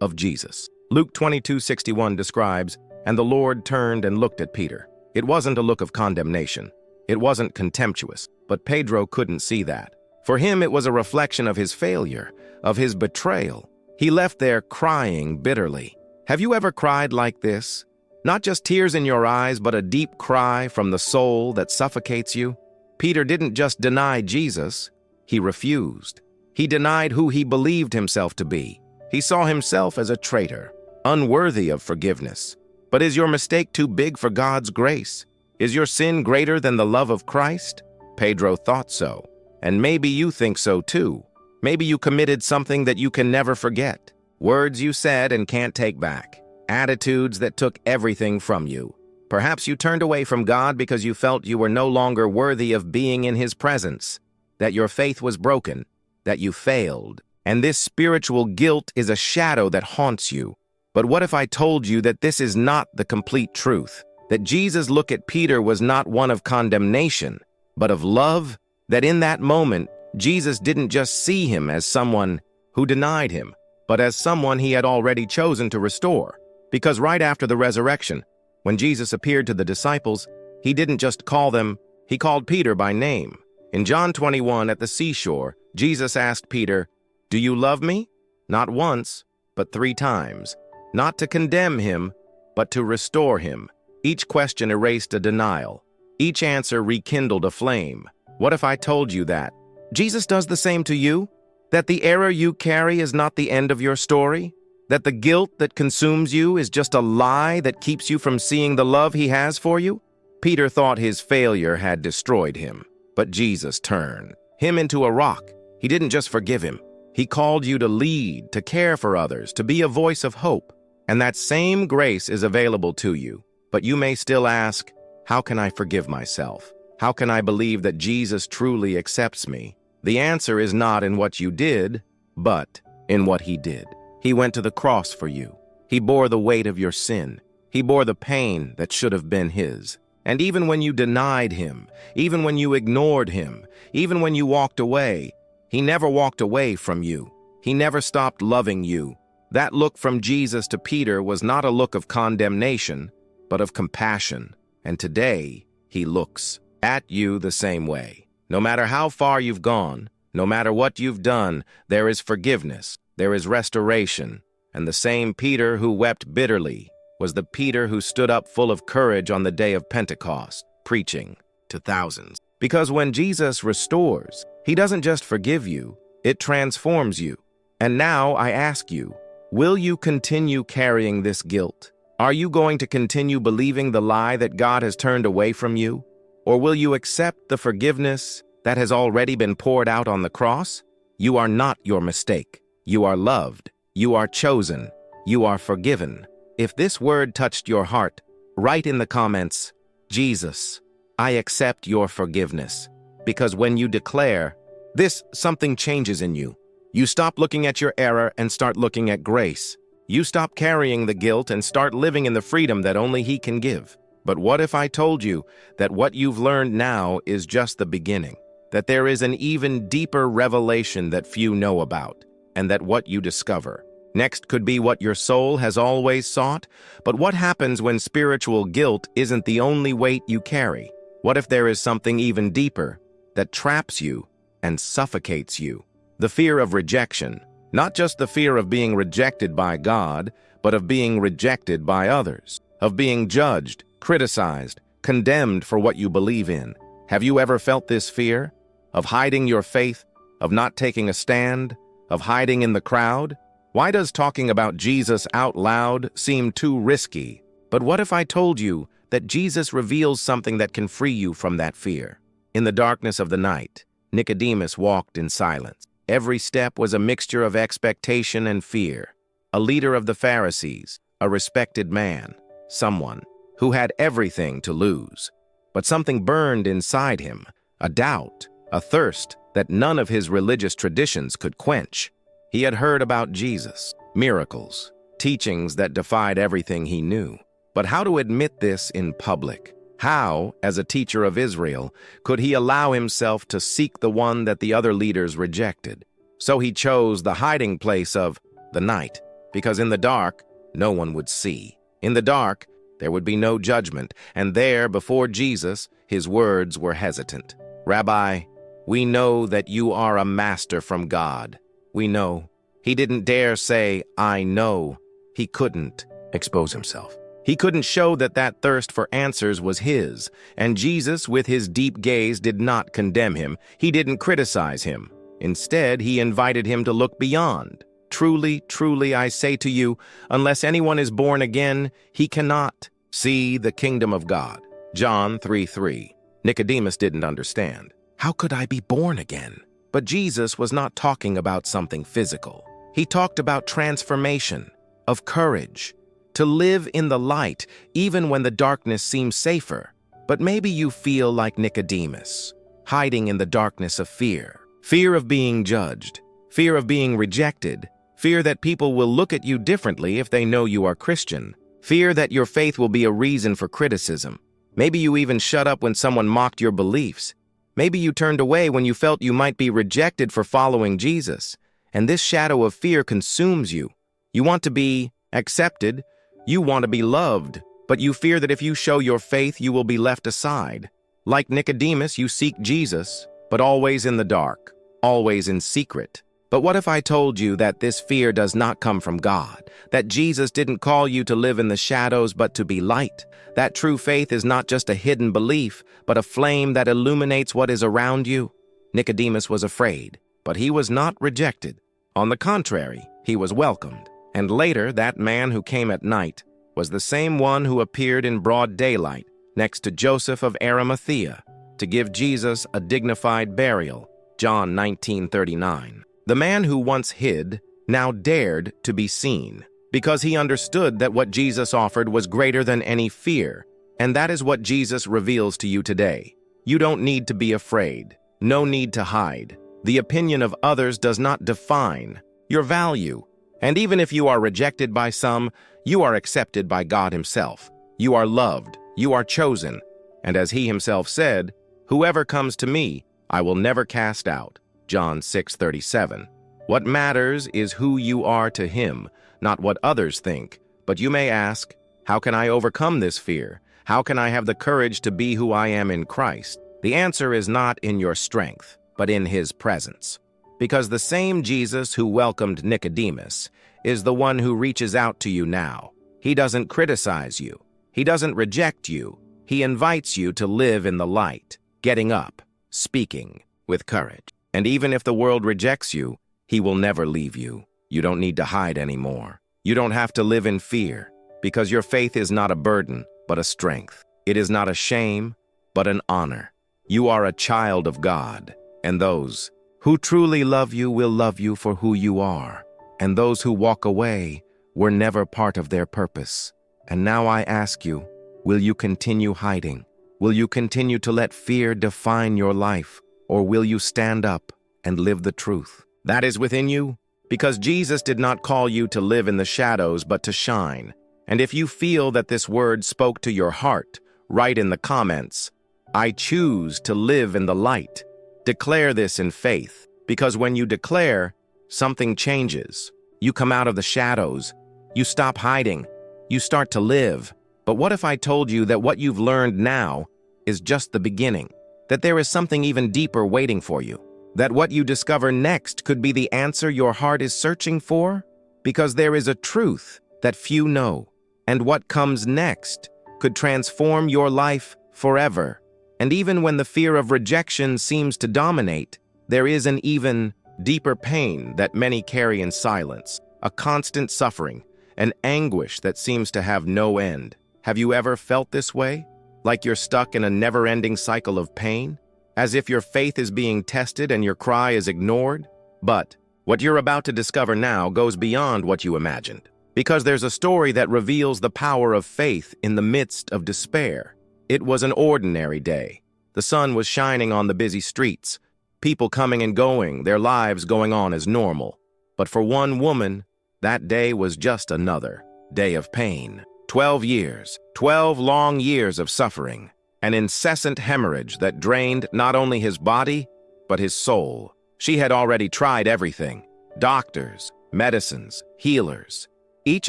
of Jesus. Luke 22:61 describes, "And the Lord turned and looked at Peter." It wasn't a look of condemnation. It wasn't contemptuous, but Pedro couldn't see that. For him, it was a reflection of his failure, of his betrayal. He left there crying bitterly. Have you ever cried like this? Not just tears in your eyes, but a deep cry from the soul that suffocates you? Peter didn't just deny Jesus, he refused. He denied who he believed himself to be. He saw himself as a traitor, unworthy of forgiveness. But is your mistake too big for God's grace? Is your sin greater than the love of Christ? Pedro thought so. And maybe you think so too. Maybe you committed something that you can never forget. Words you said and can't take back. Attitudes that took everything from you. Perhaps you turned away from God because you felt you were no longer worthy of being in His presence, that your faith was broken, that you failed. And this spiritual guilt is a shadow that haunts you. But what if I told you that this is not the complete truth? That Jesus' look at Peter was not one of condemnation, but of love? That in that moment, Jesus didn't just see him as someone who denied him, but as someone he had already chosen to restore. Because right after the resurrection, when Jesus appeared to the disciples, he didn't just call them, he called Peter by name. In John 21 at the seashore, Jesus asked Peter, "Do you love me?" Not once, but 3 times. Not to condemn him, but to restore him. Each question erased a denial. Each answer rekindled a flame. What if I told you that Jesus does the same to you? That the error you carry is not the end of your story? That the guilt that consumes you is just a lie that keeps you from seeing the love He has for you? Peter thought his failure had destroyed him, but Jesus turned him into a rock. He didn't just forgive him. He called you to lead, to care for others, to be a voice of hope. And that same grace is available to you. But you may still ask, how can I forgive myself? How can I believe that Jesus truly accepts me? The answer is not in what you did, but in what He did. He went to the cross for you. He bore the weight of your sin. He bore the pain that should have been His. And even when you denied Him, even when you ignored Him, even when you walked away, He never walked away from you. He never stopped loving you. That look from Jesus to Peter was not a look of condemnation, but of compassion. And today, He looks at you the same way. No matter how far you've gone, no matter what you've done, there is forgiveness, there is restoration. And the same Peter who wept bitterly was the Peter who stood up full of courage on the day of Pentecost, preaching to thousands. Because when Jesus restores, He doesn't just forgive you, it transforms you. And now I ask you, will you continue carrying this guilt? Are you going to continue believing the lie that God has turned away from you? Or will you accept the forgiveness that has already been poured out on the cross? You are not your mistake. You are loved. You are chosen. You are forgiven. If this word touched your heart, write in the comments, "Jesus, I accept your forgiveness." Because when you declare this, something changes in you. You stop looking at your error and start looking at grace. You stop carrying the guilt and start living in the freedom that only He can give. But what if I told you that what you've learned now is just the beginning? That there is an even deeper revelation that few know about, and that what you discover Next could be what your soul has always sought. But what happens when spiritual guilt isn't the only weight you carry? What if there is something even deeper that traps you and suffocates you? The fear of rejection. Not just the fear of being rejected by God, but of being rejected by others, of being judged, criticized, condemned for what you believe in. Have you ever felt this fear? Of hiding your faith, of not taking a stand, of hiding in the crowd? Why does talking about Jesus out loud seem too risky? But what if I told you that Jesus reveals something that can free you from that fear? In the darkness of the night, Nicodemus walked in silence. Every step was a mixture of expectation and fear. A leader of the Pharisees, a respected man, someone who had everything to lose. But something burned inside him, a doubt, a thirst that none of his religious traditions could quench. He had heard about Jesus, miracles, teachings that defied everything he knew. But how to admit this in public? How, as a teacher of Israel, could he allow himself to seek the one that the other leaders rejected? So he chose the hiding place of the night, because in the dark, no one would see. In the dark, there would be no judgment, and there, before Jesus, his words were hesitant. "Rabbi, we know that you are a master from God." We know. He didn't dare say, "I know." He couldn't expose himself. He couldn't show that that thirst for answers was his, and Jesus, with his deep gaze, did not condemn him. He didn't criticize him. Instead, he invited him to look beyond. "Truly, truly, I say to you, unless anyone is born again, he cannot see the kingdom of God." John 3:3. Nicodemus didn't understand. How could I be born again? But Jesus was not talking about something physical. He talked about transformation, of courage, to live in the light even when the darkness seems safer. But maybe you feel like Nicodemus, hiding in the darkness of fear. Fear of being judged, fear of being rejected, fear that people will look at you differently if they know you are Christian, fear that your faith will be a reason for criticism. Maybe you even shut up when someone mocked your beliefs. Maybe you turned away when you felt you might be rejected for following Jesus. And this shadow of fear consumes you. You want to be accepted. You want to be loved. But you fear that if you show your faith, you will be left aside. Like Nicodemus, you seek Jesus, but always in the dark, always in secret. But what if I told you that this fear does not come from God, that Jesus didn't call you to live in the shadows but to be light, that true faith is not just a hidden belief, but a flame that illuminates what is around you? Nicodemus was afraid, but he was not rejected. On the contrary, he was welcomed. And later, that man who came at night was the same one who appeared in broad daylight next to Joseph of Arimathea to give Jesus a dignified burial. John 19:39. The man who once hid now dared to be seen, because he understood that what Jesus offered was greater than any fear, and that is what Jesus reveals to you today. You don't need to be afraid, no need to hide. The opinion of others does not define your value, and even if you are rejected by some, you are accepted by God himself. You are loved, you are chosen, and as he himself said, "Whoever comes to me, I will never cast out." John 6:37. What matters is who you are to him, not what others think. But you may ask, how can I overcome this fear? How can I have the courage to be who I am in Christ? The answer is not in your strength, but in his presence. Because the same Jesus who welcomed Nicodemus is the one who reaches out to you now. He doesn't criticize you. He doesn't reject you. He invites you to live in the light, getting up, speaking with courage. And even if the world rejects you, he will never leave you. You don't need to hide anymore. You don't have to live in fear, because your faith is not a burden, but a strength. It is not a shame, but an honor. You are a child of God, and those who truly love you will love you for who you are, and those who walk away were never part of their purpose. And now I ask you, will you continue hiding? Will you continue to let fear define your life? Or will you stand up and live the truth that is within you? Because Jesus did not call you to live in the shadows, but to shine. And if you feel that this word spoke to your heart, write in the comments, "I choose to live in the light." Declare this in faith, because when you declare, something changes. You come out of the shadows. You stop hiding. You start to live. But what if I told you that what you've learned now is just the beginning? That there is something even deeper waiting for you? That what you discover next could be the answer your heart is searching for? Because there is a truth that few know, and what comes next could transform your life forever. And even when the fear of rejection seems to dominate, there is an even deeper pain that many carry in silence, a constant suffering, an anguish that seems to have no end. Have you ever felt this way? Like you're stuck in a never-ending cycle of pain? As if your faith is being tested and your cry is ignored? But what you're about to discover now goes beyond what you imagined, because there's a story that reveals the power of faith in the midst of despair. It was an ordinary day. The sun was shining on the busy streets, people coming and going, their lives going on as normal. But for one woman, that day was just another day of pain. 12 years, 12 long years of suffering, an incessant hemorrhage that drained not only his body, but his soul. She had already tried everything: doctors, medicines, healers. Each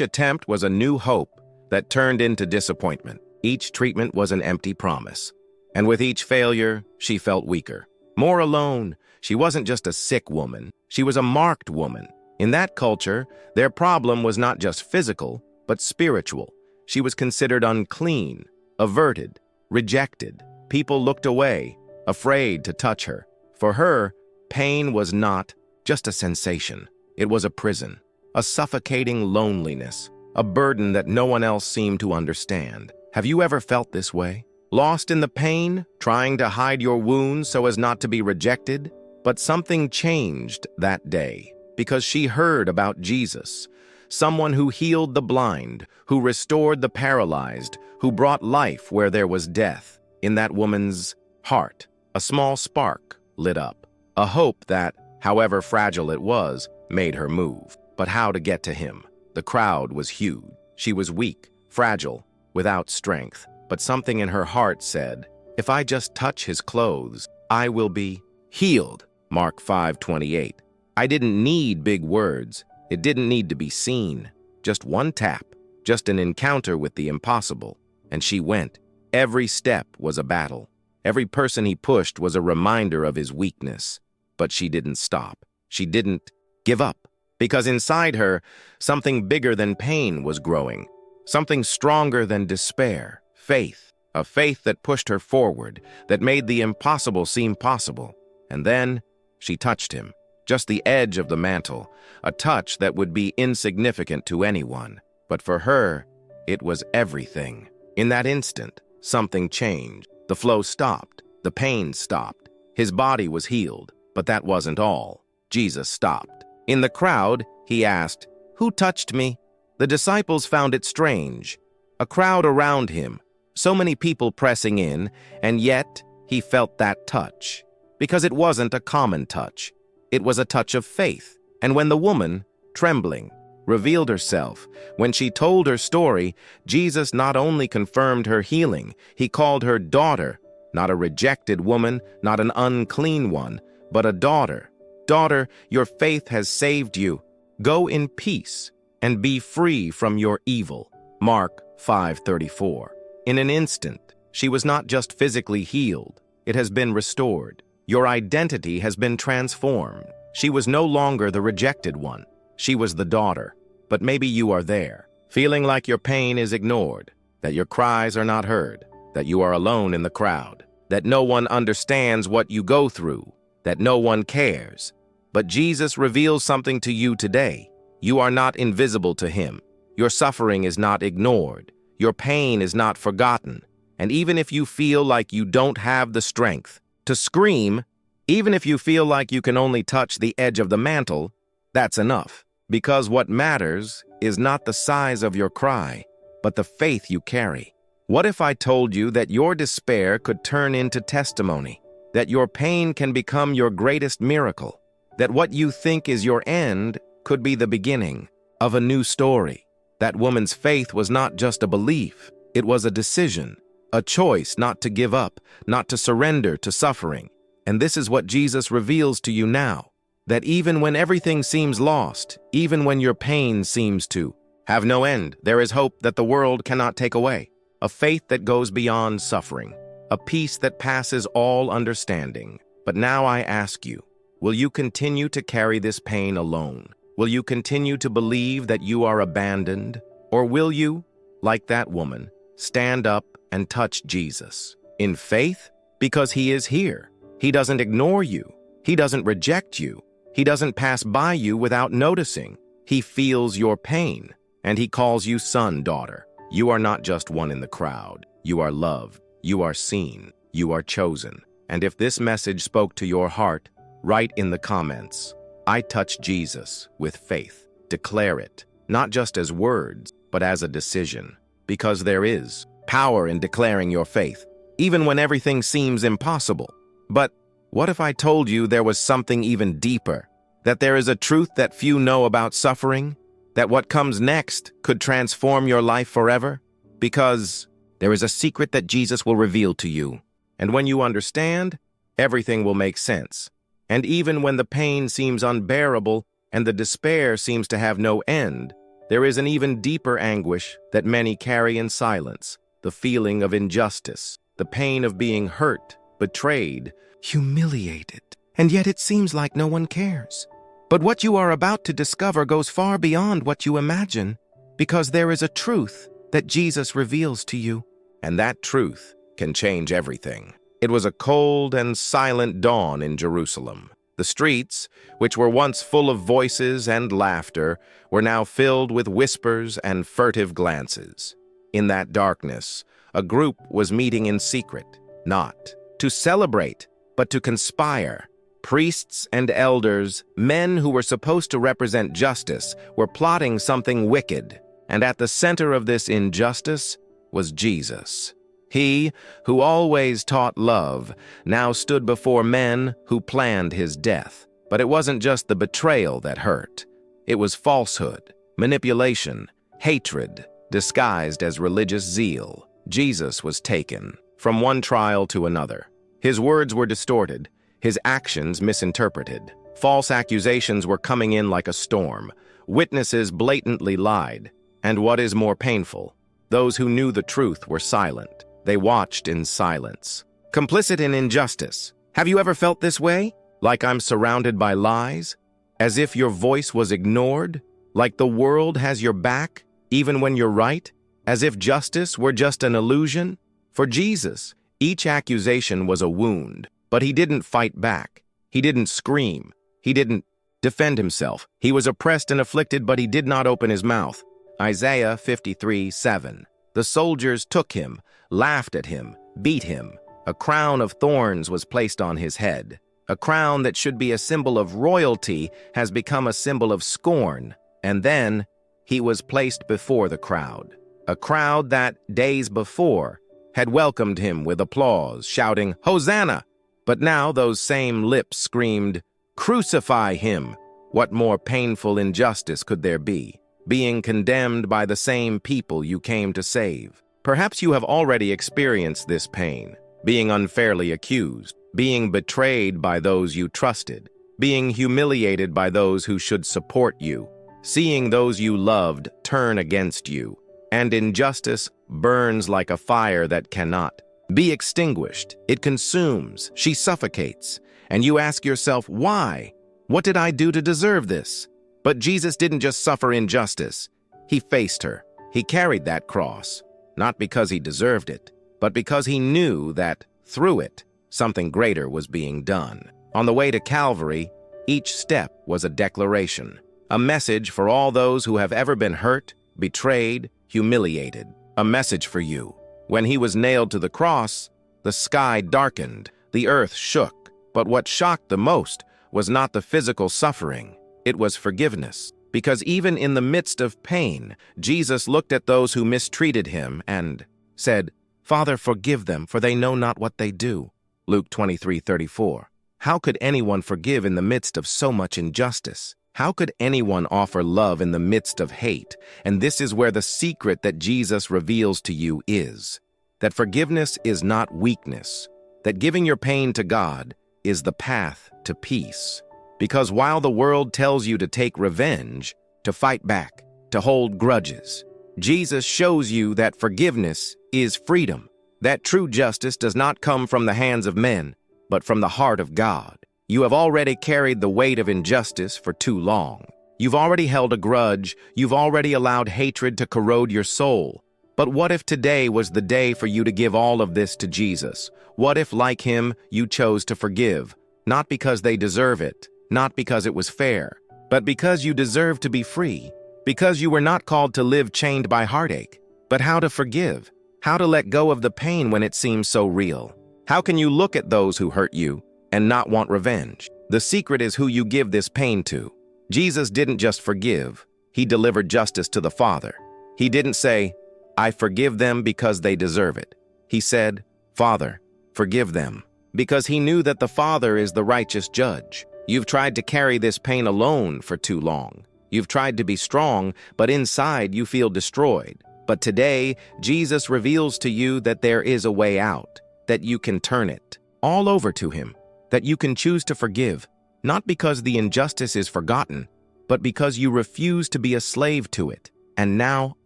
attempt was a new hope that turned into disappointment. Each treatment was an empty promise. And with each failure, she felt weaker, more alone. She wasn't just a sick woman, she was a marked woman. In that culture, their problem was not just physical, but spiritual. She was considered unclean, averted, rejected. People looked away, afraid to touch her. For her, pain was not just a sensation. It was a prison, a suffocating loneliness, a burden that no one else seemed to understand. Have you ever felt this way? Lost in the pain, trying to hide your wounds so as not to be rejected? But something changed that day, because she heard about Jesus, someone who healed the blind, who restored the paralyzed, who brought life where there was death. In that woman's heart, a small spark lit up, a hope that, however fragile it was, made her move. But how to get to him? The crowd was huge. She was weak, fragile, without strength. But something in her heart said, if I just touch his clothes, I will be healed. Mark 5:28. I didn't need big words. It didn't need to be seen. Just one tap, just an encounter with the impossible. And she went. Every step was a battle. Every person he pushed was a reminder of his weakness. But she didn't stop. She didn't give up. Because inside her, something bigger than pain was growing. Something stronger than despair. Faith. A faith that pushed her forward, that made the impossible seem possible. And then she touched him. Just the edge of the mantle, a touch that would be insignificant to anyone. But for her, it was everything. In that instant, something changed. The flow stopped. The pain stopped. His body was healed. But that wasn't all. Jesus stopped. In the crowd, he asked, "Who touched me?" The disciples found it strange. A crowd around him, so many people pressing in, and yet he felt that touch. Because it wasn't a common touch. It was a touch of faith. And when the woman, trembling, revealed herself, when she told her story, Jesus not only confirmed her healing, he called her daughter, not a rejected woman, not an unclean one, but a daughter. Daughter, your faith has saved you. Go in peace and be free from your evil. Mark 5:34. In an instant, she was not just physically healed, it has been restored. Your identity has been transformed. She was no longer the rejected one. She was the daughter. But maybe you are there, feeling like your pain is ignored, that your cries are not heard, that you are alone in the crowd, that no one understands what you go through, that no one cares. But Jesus reveals something to you today. You are not invisible to him. Your suffering is not ignored. Your pain is not forgotten. And even if you feel like you don't have the strength to scream, even if you feel like you can only touch the edge of the mantle, that's enough. Because what matters is not the size of your cry, but the faith you carry. What if I told you that your despair could turn into testimony, that your pain can become your greatest miracle, that what you think is your end could be the beginning of a new story? That woman's faith was not just a belief, it was a decision, a choice not to give up, not to surrender to suffering. And this is what Jesus reveals to you now. that even when everything seems lost, even when your pain seems to have no end, there is hope that the world cannot take away, a faith that goes beyond suffering, a peace that passes all understanding. But now I ask you, will you continue to carry this pain alone? Will you continue to believe that you are abandoned? Or will you, like that woman, stand up and touch Jesus in faith? Because he is here. He doesn't ignore you. He doesn't reject you. He doesn't pass by you without noticing. He feels your pain, and he calls you son, daughter. You are not just one in the crowd. You are loved. You are seen. You are chosen. And if this message spoke to your heart, write in the comments, "I touch Jesus with faith." Declare it, not just as words, but as a decision. Because there is power in declaring your faith, even when everything seems impossible. But what if I told you there was something even deeper? That there is a truth that few know about suffering? That what comes next could transform your life forever? Because there is a secret that Jesus will reveal to you. And when you understand, everything will make sense. And even when the pain seems unbearable and the despair seems to have no end, there is an even deeper anguish that many carry in silence, the feeling of injustice, the pain of being hurt, betrayed, humiliated, and yet it seems like no one cares. But what you are about to discover goes far beyond what you imagine, because there is a truth that Jesus reveals to you, and that truth can change everything. It was a cold and silent dawn in Jerusalem. The streets, which were once full of voices and laughter, were now filled with whispers and furtive glances. In that darkness, a group was meeting in secret, not to celebrate, but to conspire. Priests and elders, men who were supposed to represent justice, were plotting something wicked, and at the center of this injustice was Jesus. He, who always taught love, now stood before men who planned his death. But it wasn't just the betrayal that hurt. It was falsehood, manipulation, hatred, disguised as religious zeal. Jesus was taken from one trial to another. His words were distorted, his actions misinterpreted. False accusations were coming in like a storm. Witnesses blatantly lied. And what is more painful, those who knew the truth were silent. They watched in silence. Complicit in injustice. Have you ever felt this way? Like I'm surrounded by lies? As if your voice was ignored? Like the world has your back, even when you're right? As if justice were just an illusion? For Jesus, each accusation was a wound, but he didn't fight back. He didn't scream. He didn't defend himself. He was oppressed and afflicted, but he did not open his mouth. Isaiah 53:7. The soldiers took him, laughed at him, beat him. A crown of thorns was placed on his head. A crown that should be a symbol of royalty has become a symbol of scorn. And then he was placed before the crowd. A crowd that, days before, had welcomed him with applause, shouting, "Hosanna!" But now those same lips screamed, "Crucify him!" What more painful injustice could there be? Being condemned by the same people you came to save. Perhaps you have already experienced this pain, being unfairly accused, being betrayed by those you trusted, being humiliated by those who should support you, seeing those you loved turn against you, and injustice burns like a fire that cannot be extinguished. It consumes, she suffocates, and you ask yourself, why? What did I do to deserve this? But Jesus didn't just suffer injustice. He faced her. He carried that cross, not because he deserved it, but because he knew that, through it, something greater was being done. On the way to Calvary, each step was a declaration, a message for all those who have ever been hurt, betrayed, humiliated. A message for you. When he was nailed to the cross, the sky darkened, the earth shook. But what shocked the most was not the physical suffering. It was forgiveness. Because even in the midst of pain, Jesus looked at those who mistreated him and said, "Father, forgive them, for they know not what they do." Luke 23:34. How could anyone forgive in the midst of so much injustice? How could anyone offer love in the midst of hate? And this is where the secret that Jesus reveals to you is. That forgiveness is not weakness. That giving your pain to God is the path to peace. Because while the world tells you to take revenge, to fight back, to hold grudges, Jesus shows you that forgiveness is freedom, that true justice does not come from the hands of men, but from the heart of God. You have already carried the weight of injustice for too long. You've already held a grudge, you've already allowed hatred to corrode your soul. But what if today was the day for you to give all of this to Jesus? What if, like him, you chose to forgive, not because they deserve it, not because it was fair, but because you deserve to be free, because you were not called to live chained by heartache, but how to forgive, how to let go of the pain when it seems so real. How can you look at those who hurt you and not want revenge? The secret is who you give this pain to. Jesus didn't just forgive, he delivered justice to the Father. He didn't say, I forgive them because they deserve it. He said, Father, forgive them, because he knew that the Father is the righteous judge. You've tried to carry this pain alone for too long. You've tried to be strong, but inside you feel destroyed. But today, Jesus reveals to you that there is a way out, that you can turn it all over to him, that you can choose to forgive, not because the injustice is forgotten, but because you refuse to be a slave to it. And now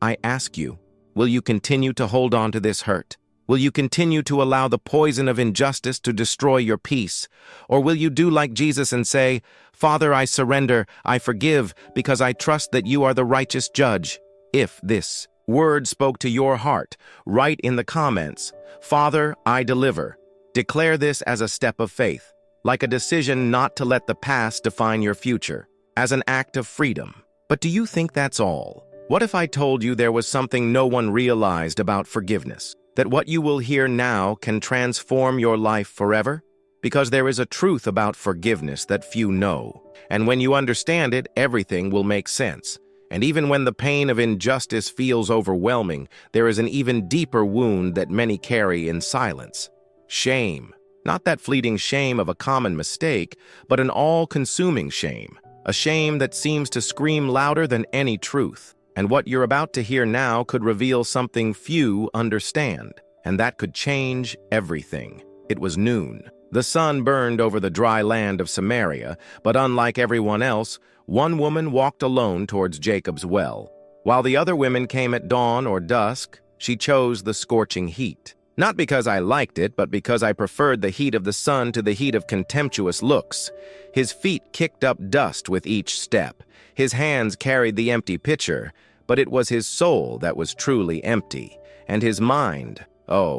I ask you, will you continue to hold on to this hurt? Will you continue to allow the poison of injustice to destroy your peace? Or will you do like Jesus and say, Father, I surrender, I forgive, because I trust that you are the righteous judge? If this word spoke to your heart, write in the comments, Father, I deliver. Declare this as a step of faith, like a decision not to let the past define your future, as an act of freedom. But do you think that's all? What if I told you there was something no one realized about forgiveness? That what you will hear now can transform your life forever? Because there is a truth about forgiveness that few know, and when you understand it, everything will make sense. And even when the pain of injustice feels overwhelming, there is an even deeper wound that many carry in silence. Shame. Not that fleeting shame of a common mistake, but an all-consuming shame. A shame that seems to scream louder than any truth. And what you're about to hear now could reveal something few understand, and that could change everything. It was noon. The sun burned over the dry land of Samaria, but unlike everyone else, one woman walked alone towards Jacob's well. While the other women came at dawn or dusk, she chose the scorching heat. Not because I liked it, but because I preferred the heat of the sun to the heat of contemptuous looks. His feet kicked up dust with each step. His hands carried the empty pitcher, but it was his soul that was truly empty, and his mind,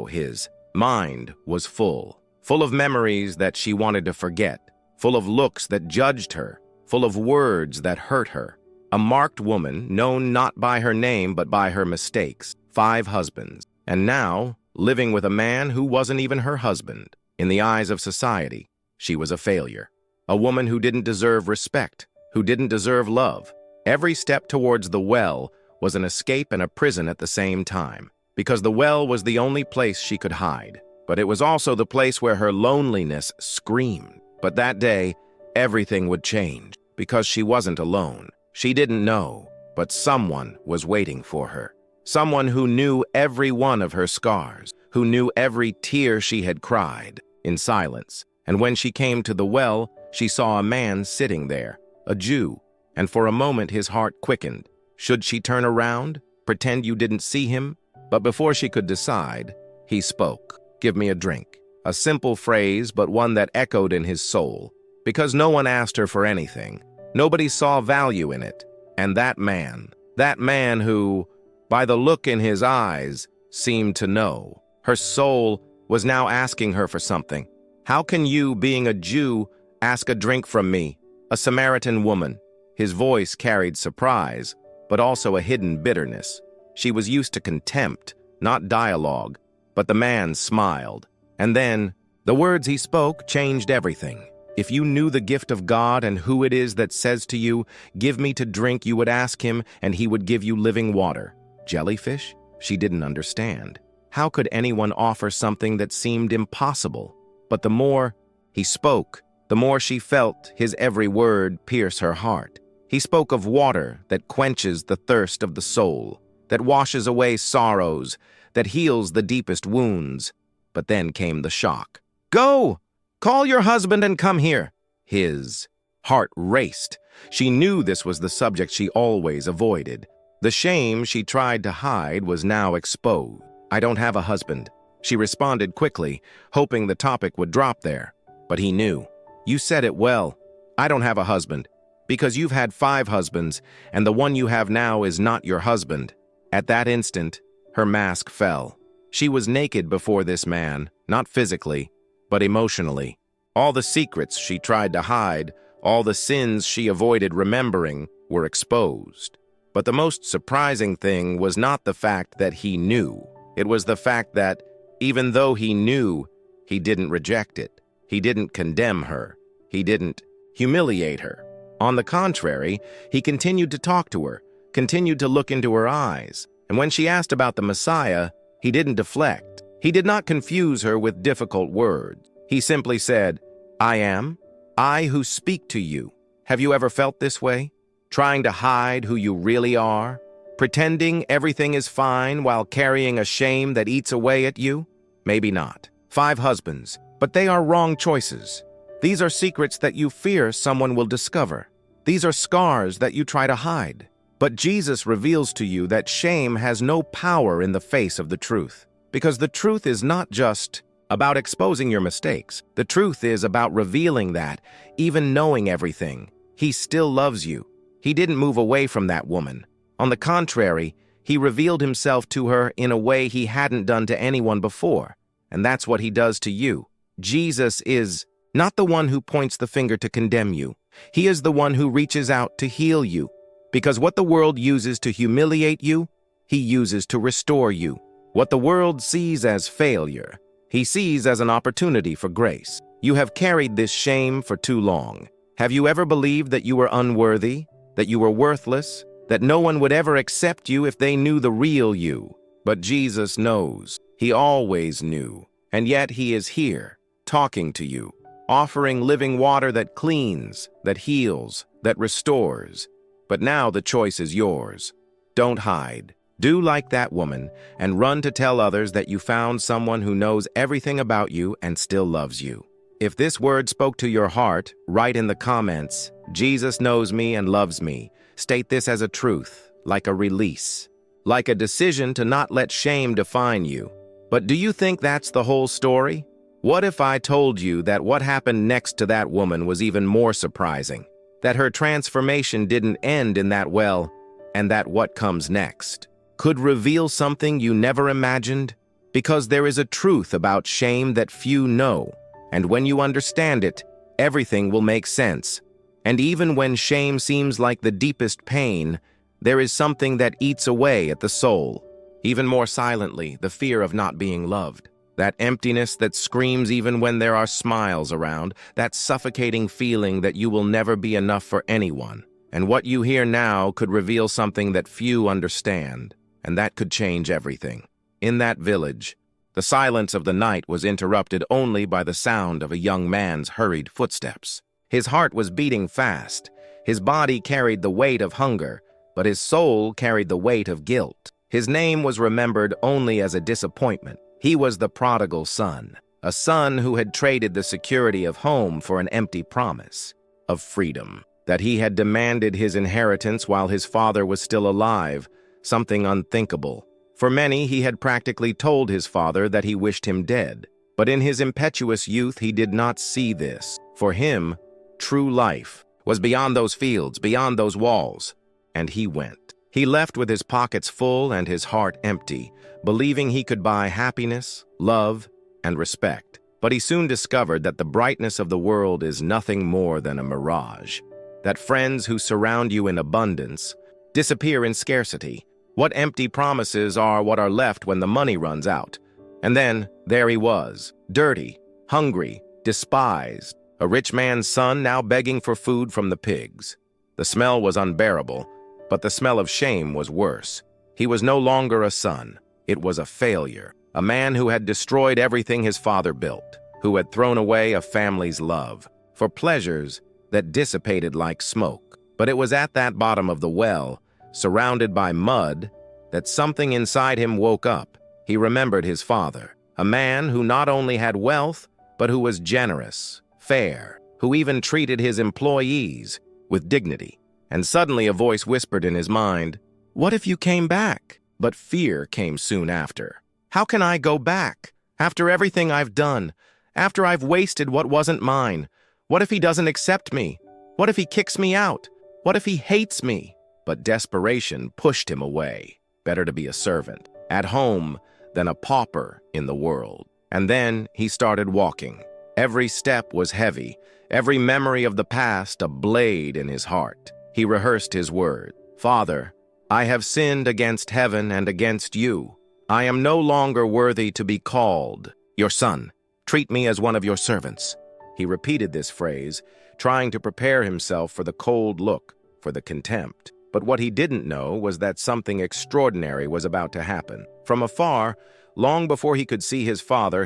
his mind was full of memories that she wanted to forget, full of looks that judged her, full of words that hurt her. A marked woman, known not by her name but by her mistakes, 5 husbands, and now living with a man who wasn't even her husband. In the eyes of society, she was a failure. A woman who didn't deserve respect, who didn't deserve love. Every step towards the well was an escape and a prison at the same time, because the well was the only place she could hide. But it was also the place where her loneliness screamed. But that day, everything would change, because she wasn't alone. She didn't know, but someone was waiting for her. Someone who knew every one of her scars, who knew every tear she had cried in silence. And when she came to the well, she saw a man sitting there, a Jew, and for a moment his heart quickened. Should she turn around, pretend you didn't see him? But before she could decide, he spoke. Give me a drink. A simple phrase, but one that echoed in his soul. Because no one asked her for anything. Nobody saw value in it. And that man who, by the look in his eyes, seemed to know. Her soul was now asking her for something. How can you, being a Jew, ask a drink from me, a Samaritan woman? His voice carried surprise, but also a hidden bitterness. She was used to contempt, not dialogue, but the man smiled. And then, the words he spoke changed everything. If you knew the gift of God and who it is that says to you, give me to drink, you would ask him, and he would give you living water. Jellyfish? She didn't understand. How could anyone offer something that seemed impossible? But the more he spoke, the more she felt his every word pierce her heart. He spoke of water that quenches the thirst of the soul, that washes away sorrows, that heals the deepest wounds. But then came the shock. Go! Call your husband and come here. His Heart raced. She knew this was the subject she always avoided. The shame she tried to hide was now exposed. "I don't have a husband," she responded quickly, hoping the topic would drop there. But he knew. "You said it well. I don't have a husband. Because you've had 5 husbands, and the one you have now is not your husband." At that instant, her mask fell. She was naked before this man, not physically, but emotionally. All the secrets she tried to hide, all the sins she avoided remembering, were exposed. But the most surprising thing was not the fact that he knew. It was the fact that, even though he knew, he didn't reject it. He didn't condemn her. He didn't humiliate her. On the contrary, he continued to talk to her, continued to look into her eyes. And when she asked about the Messiah, he didn't deflect. He did not confuse her with difficult words. He simply said, "I am. I who speak to you." Have you ever felt this way? Trying to hide who you really are? Pretending everything is fine while carrying a shame that eats away at you? Maybe not. 5 husbands, but they are wrong choices. These are secrets that you fear someone will discover. These are scars that you try to hide. But Jesus reveals to you that shame has no power in the face of the truth. Because the truth is not just about exposing your mistakes. The truth is about revealing that, even knowing everything, he still loves you. He didn't move away from that woman. On the contrary, he revealed himself to her in a way he hadn't done to anyone before. And that's what he does to you. Jesus is not the one who points the finger to condemn you. He is the one who reaches out to heal you. Because what the world uses to humiliate you, he uses to restore you. What the world sees as failure, he sees as an opportunity for grace. You have carried this shame for too long. Have you ever believed that you were unworthy, that you were worthless, that no one would ever accept you if they knew the real you? But Jesus knows. He always knew. And yet he is here, talking to you, offering living water that cleans, that heals, that restores. But now the choice is yours. Don't hide. Do like that woman and run to tell others that you found someone who knows everything about you and still loves you. If this word spoke to your heart, write in the comments, "Jesus knows me and loves me." State this as a truth, like a release, like a decision to not let shame define you. But do you think that's the whole story? What if I told you that what happened next to that woman was even more surprising? That her transformation didn't end in that well, and that what comes next could reveal something you never imagined? Because there is a truth about shame that few know, and when you understand it, everything will make sense. And even when shame seems like the deepest pain, there is something that eats away at the soul. Even more silently, the fear of not being loved. That emptiness that screams even when there are smiles around, that suffocating feeling that you will never be enough for anyone. And what you hear now could reveal something that few understand, and that could change everything. In that village, the silence of the night was interrupted only by the sound of a young man's hurried footsteps. His heart was beating fast. His body carried the weight of hunger, but his soul carried the weight of guilt. His name was remembered only as a disappointment. He was the prodigal son, a son who had traded the security of home for an empty promise of freedom, that he had demanded his inheritance while his father was still alive, something unthinkable. For many, he had practically told his father that he wished him dead. But in his impetuous youth, he did not see this. For him, true life was beyond those fields, beyond those walls. And he went. He left with his pockets full and his heart empty, believing he could buy happiness, love, and respect. But he soon discovered that the brightness of the world is nothing more than a mirage, that friends who surround you in abundance disappear in scarcity. What empty promises are what are left when the money runs out? And then, there he was, dirty, hungry, despised, a rich man's son now begging for food from the pigs. The smell was unbearable, but the smell of shame was worse. He was no longer a son. It was a failure, a man who had destroyed everything his father built, who had thrown away a family's love for pleasures that dissipated like smoke. But it was at that bottom of the well, surrounded by mud, that something inside him woke up. He remembered his father, a man who not only had wealth, but who was generous, fair, who even treated his employees with dignity. And suddenly a voice whispered in his mind, "What if you came back?" But fear came soon after. How can I go back? After everything I've done, after I've wasted what wasn't mine, what if he doesn't accept me? What if he kicks me out? What if he hates me? But desperation pushed him away. Better to be a servant at home than a pauper in the world. And then he started walking. Every step was heavy, every memory of the past a blade in his heart. He rehearsed his words. "Father, I have sinned against heaven and against you. I am no longer worthy to be called your son. Treat me as one of your servants." He repeated this phrase, trying to prepare himself for the cold look, for the contempt. But what he didn't know was that something extraordinary was about to happen. From afar, long before he could see his father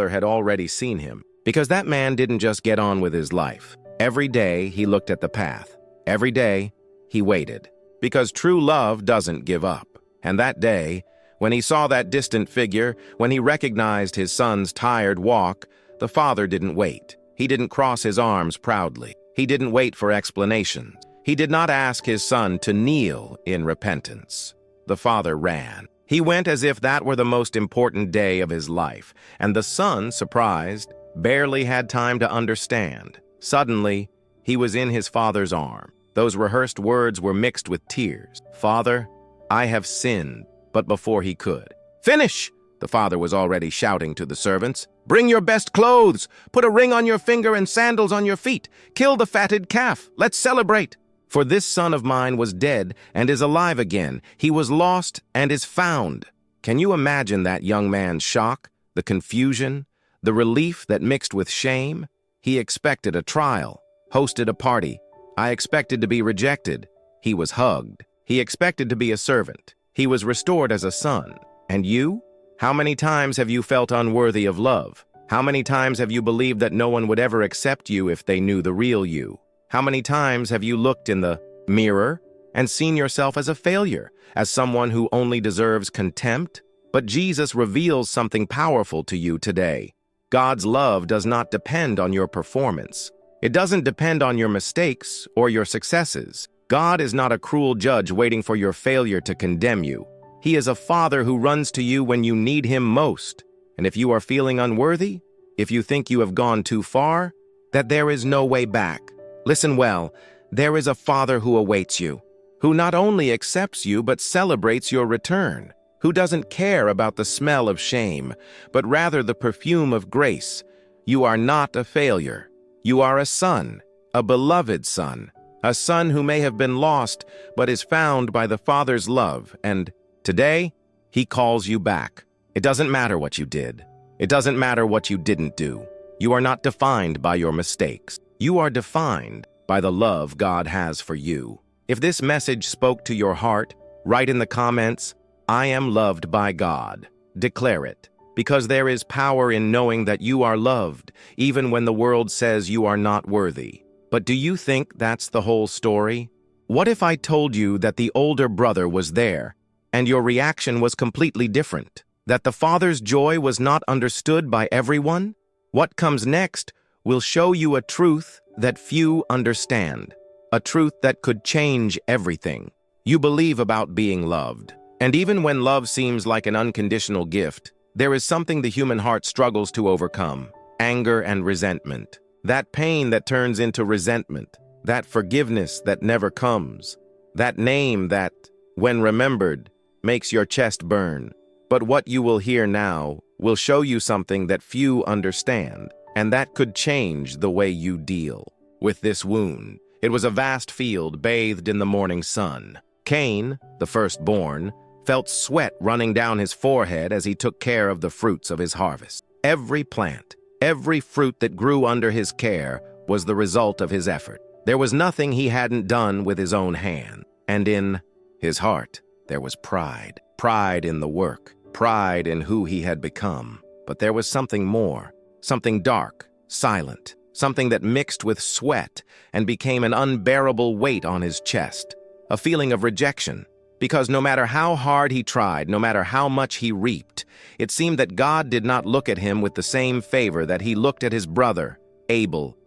had already seen him. Because that man didn't just get on with his life. Every day he looked at the path. Every day he waited. Because true love doesn't give up. And that day, when he saw that distant figure, when he recognized his son's tired walk, the father didn't wait. He didn't cross his arms proudly. He didn't wait for explanations. He did not ask his son to kneel in repentance. The father ran. He went as if that were the most important day of his life, and the son, surprised, barely had time to understand. Suddenly, he was in his father's arm. Those rehearsed words were mixed with tears. "Father, I have sinned," but before he could. "Finish!" The father was already shouting to the servants. "Bring your best clothes! Put a ring on your finger and sandals on your feet! Kill the fatted calf! Let's celebrate! For this son of mine was dead and is alive again. He was lost and is found." Can you imagine that young man's shock, the confusion, the relief that mixed with shame? He expected a trial, hosted a party. I expected to be rejected. He was hugged. He expected to be a servant. He was restored as a son. And you? How many times have you felt unworthy of love? How many times have you believed that no one would ever accept you if they knew the real you? How many times have you looked in the mirror and seen yourself as a failure, as someone who only deserves contempt? But Jesus reveals something powerful to you today. God's love does not depend on your performance. It doesn't depend on your mistakes or your successes. God is not a cruel judge waiting for your failure to condemn you. He is a father who runs to you when you need him most. And if you are feeling unworthy, if you think you have gone too far, that there is no way back, listen well, there is a father who awaits you, who not only accepts you but celebrates your return, who doesn't care about the smell of shame, but rather the perfume of grace. You are not a failure. You are a son, a beloved son, a son who may have been lost but is found by the Father's love, and today, he calls you back. It doesn't matter what you did. It doesn't matter what you didn't do. You are not defined by your mistakes. You are defined by the love God has for you. If this message spoke to your heart, write in the comments, "I am loved by God." Declare it, because there is power in knowing that you are loved, even when the world says you are not worthy. But do you think that's the whole story? What if I told you that the older brother was there, and your reaction was completely different? That the father's joy was not understood by everyone? What comes next will show you a truth that few understand, a truth that could change everything. You believe about being loved. And even when love seems like an unconditional gift, there is something the human heart struggles to overcome: anger and resentment. That pain that turns into resentment, that forgiveness that never comes, that name that, when remembered, makes your chest burn. But what you will hear now will show you something that few understand, and that could change the way you deal with this wound. It was a vast field bathed in the morning sun. Cain, the firstborn, felt sweat running down his forehead as he took care of the fruits of his harvest. Every plant, every fruit that grew under his care was the result of his effort. There was nothing he hadn't done with his own hand. And in his heart, there was pride. Pride in the work. Pride in who he had become. But there was something more. Something dark, silent. Something that mixed with sweat and became an unbearable weight on his chest. A feeling of rejection. Because no matter how hard he tried, no matter how much he reaped, it seemed that God did not look at him with the same favor that he looked at his brother, Abel.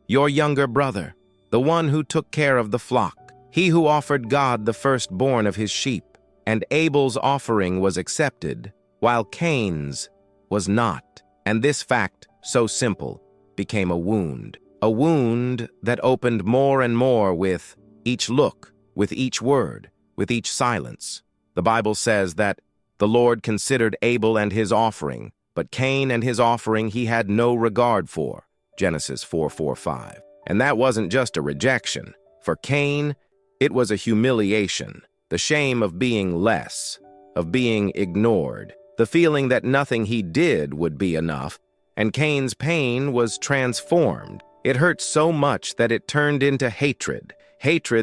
your younger brother, the one who took care of the flock, he who offered God the firstborn of his sheep. And Abel's offering was accepted, while Cain's was not. And this fact, so simple, became a wound that opened more and more with each look, with each word, with each silence. The Bible says that the Lord considered Abel and his offering, but Cain and his offering he had no regard for. Genesis 4:4-5. And that wasn't just a rejection. For Cain, it was a humiliation, the shame of being less, of being ignored, the feeling that nothing he did would be enough, and Cain's pain was transformed. It hurt so much that it turned into hatred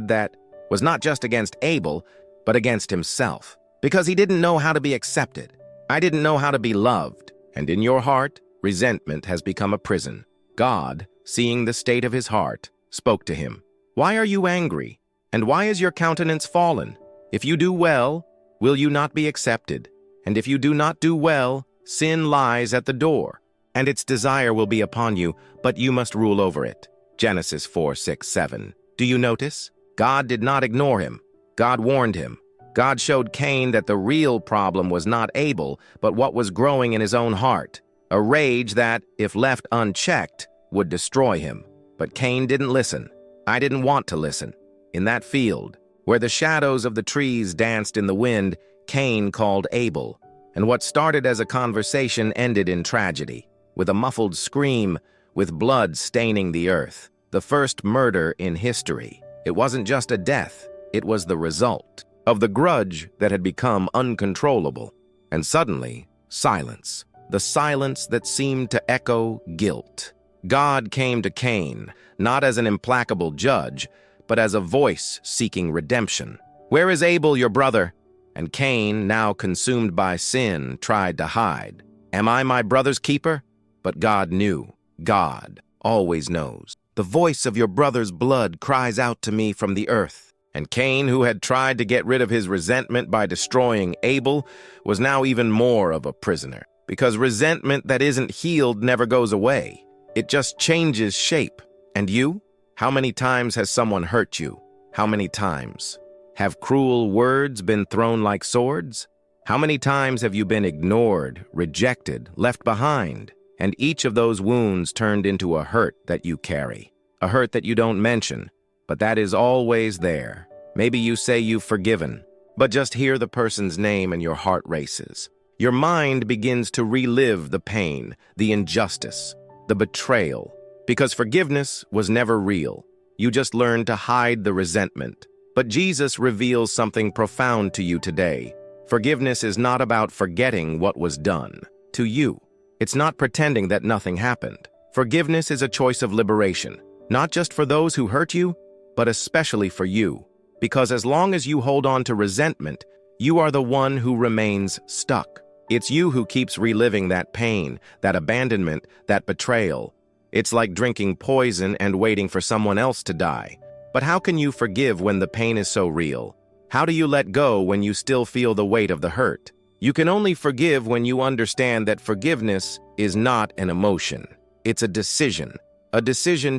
that was not just against Abel, but against himself, because he didn't know how to be accepted. I didn't know how to be loved. And in your heart, resentment has become a prison. God, seeing the state of his heart, spoke to him. Why are you angry? And why is your countenance fallen? If you do well, will you not be accepted? And if you do not do well, sin lies at the door, and its desire will be upon you, but you must rule over it. Genesis 4:6-7. Do you notice? God did not ignore him. God warned him. God showed Cain that the real problem was not Abel, but what was growing in his own heart, a rage that, if left unchecked, would destroy him. But Cain didn't listen. I didn't want to listen. In that field, where the shadows of the trees danced in the wind, Cain called Abel, and what started as a conversation ended in tragedy, with a muffled scream, with blood staining the earth. The first murder in history. It wasn't just a death, it was the result of the grudge that had become uncontrollable. And suddenly, silence. The silence that seemed to echo guilt. God came to Cain, not as an implacable judge, but as a voice seeking redemption. Where is Abel, your brother? And Cain, now consumed by sin, tried to hide. Am I my brother's keeper? But God knew. God always knows. The voice of your brother's blood cries out to me from the earth. And Cain, who had tried to get rid of his resentment by destroying Abel, was now even more of a prisoner. Because resentment that isn't healed never goes away. It just changes shape. And you? How many times has someone hurt you? How many times? Have cruel words been thrown like swords? How many times have you been ignored, rejected, left behind? And each of those wounds turned into a hurt that you carry. A hurt that you don't mention, but that is always there. Maybe you say you've forgiven, but just hear the person's name and your heart races. Your mind begins to relive the pain, the injustice, the betrayal. Because forgiveness was never real. You just learned to hide the resentment. But Jesus reveals something profound to you today. Forgiveness is not about forgetting what was done to you. It's not pretending that nothing happened. Forgiveness is a choice of liberation, not just for those who hurt you, but especially for you. Because as long as you hold on to resentment, you are the one who remains stuck. It's you who keeps reliving that pain, that abandonment, that betrayal. It's like drinking poison and waiting for someone else to die. But how can you forgive when the pain is so real? How do you let go when you still feel the weight of the hurt? You can only forgive when you understand that forgiveness is not an emotion. It's a decision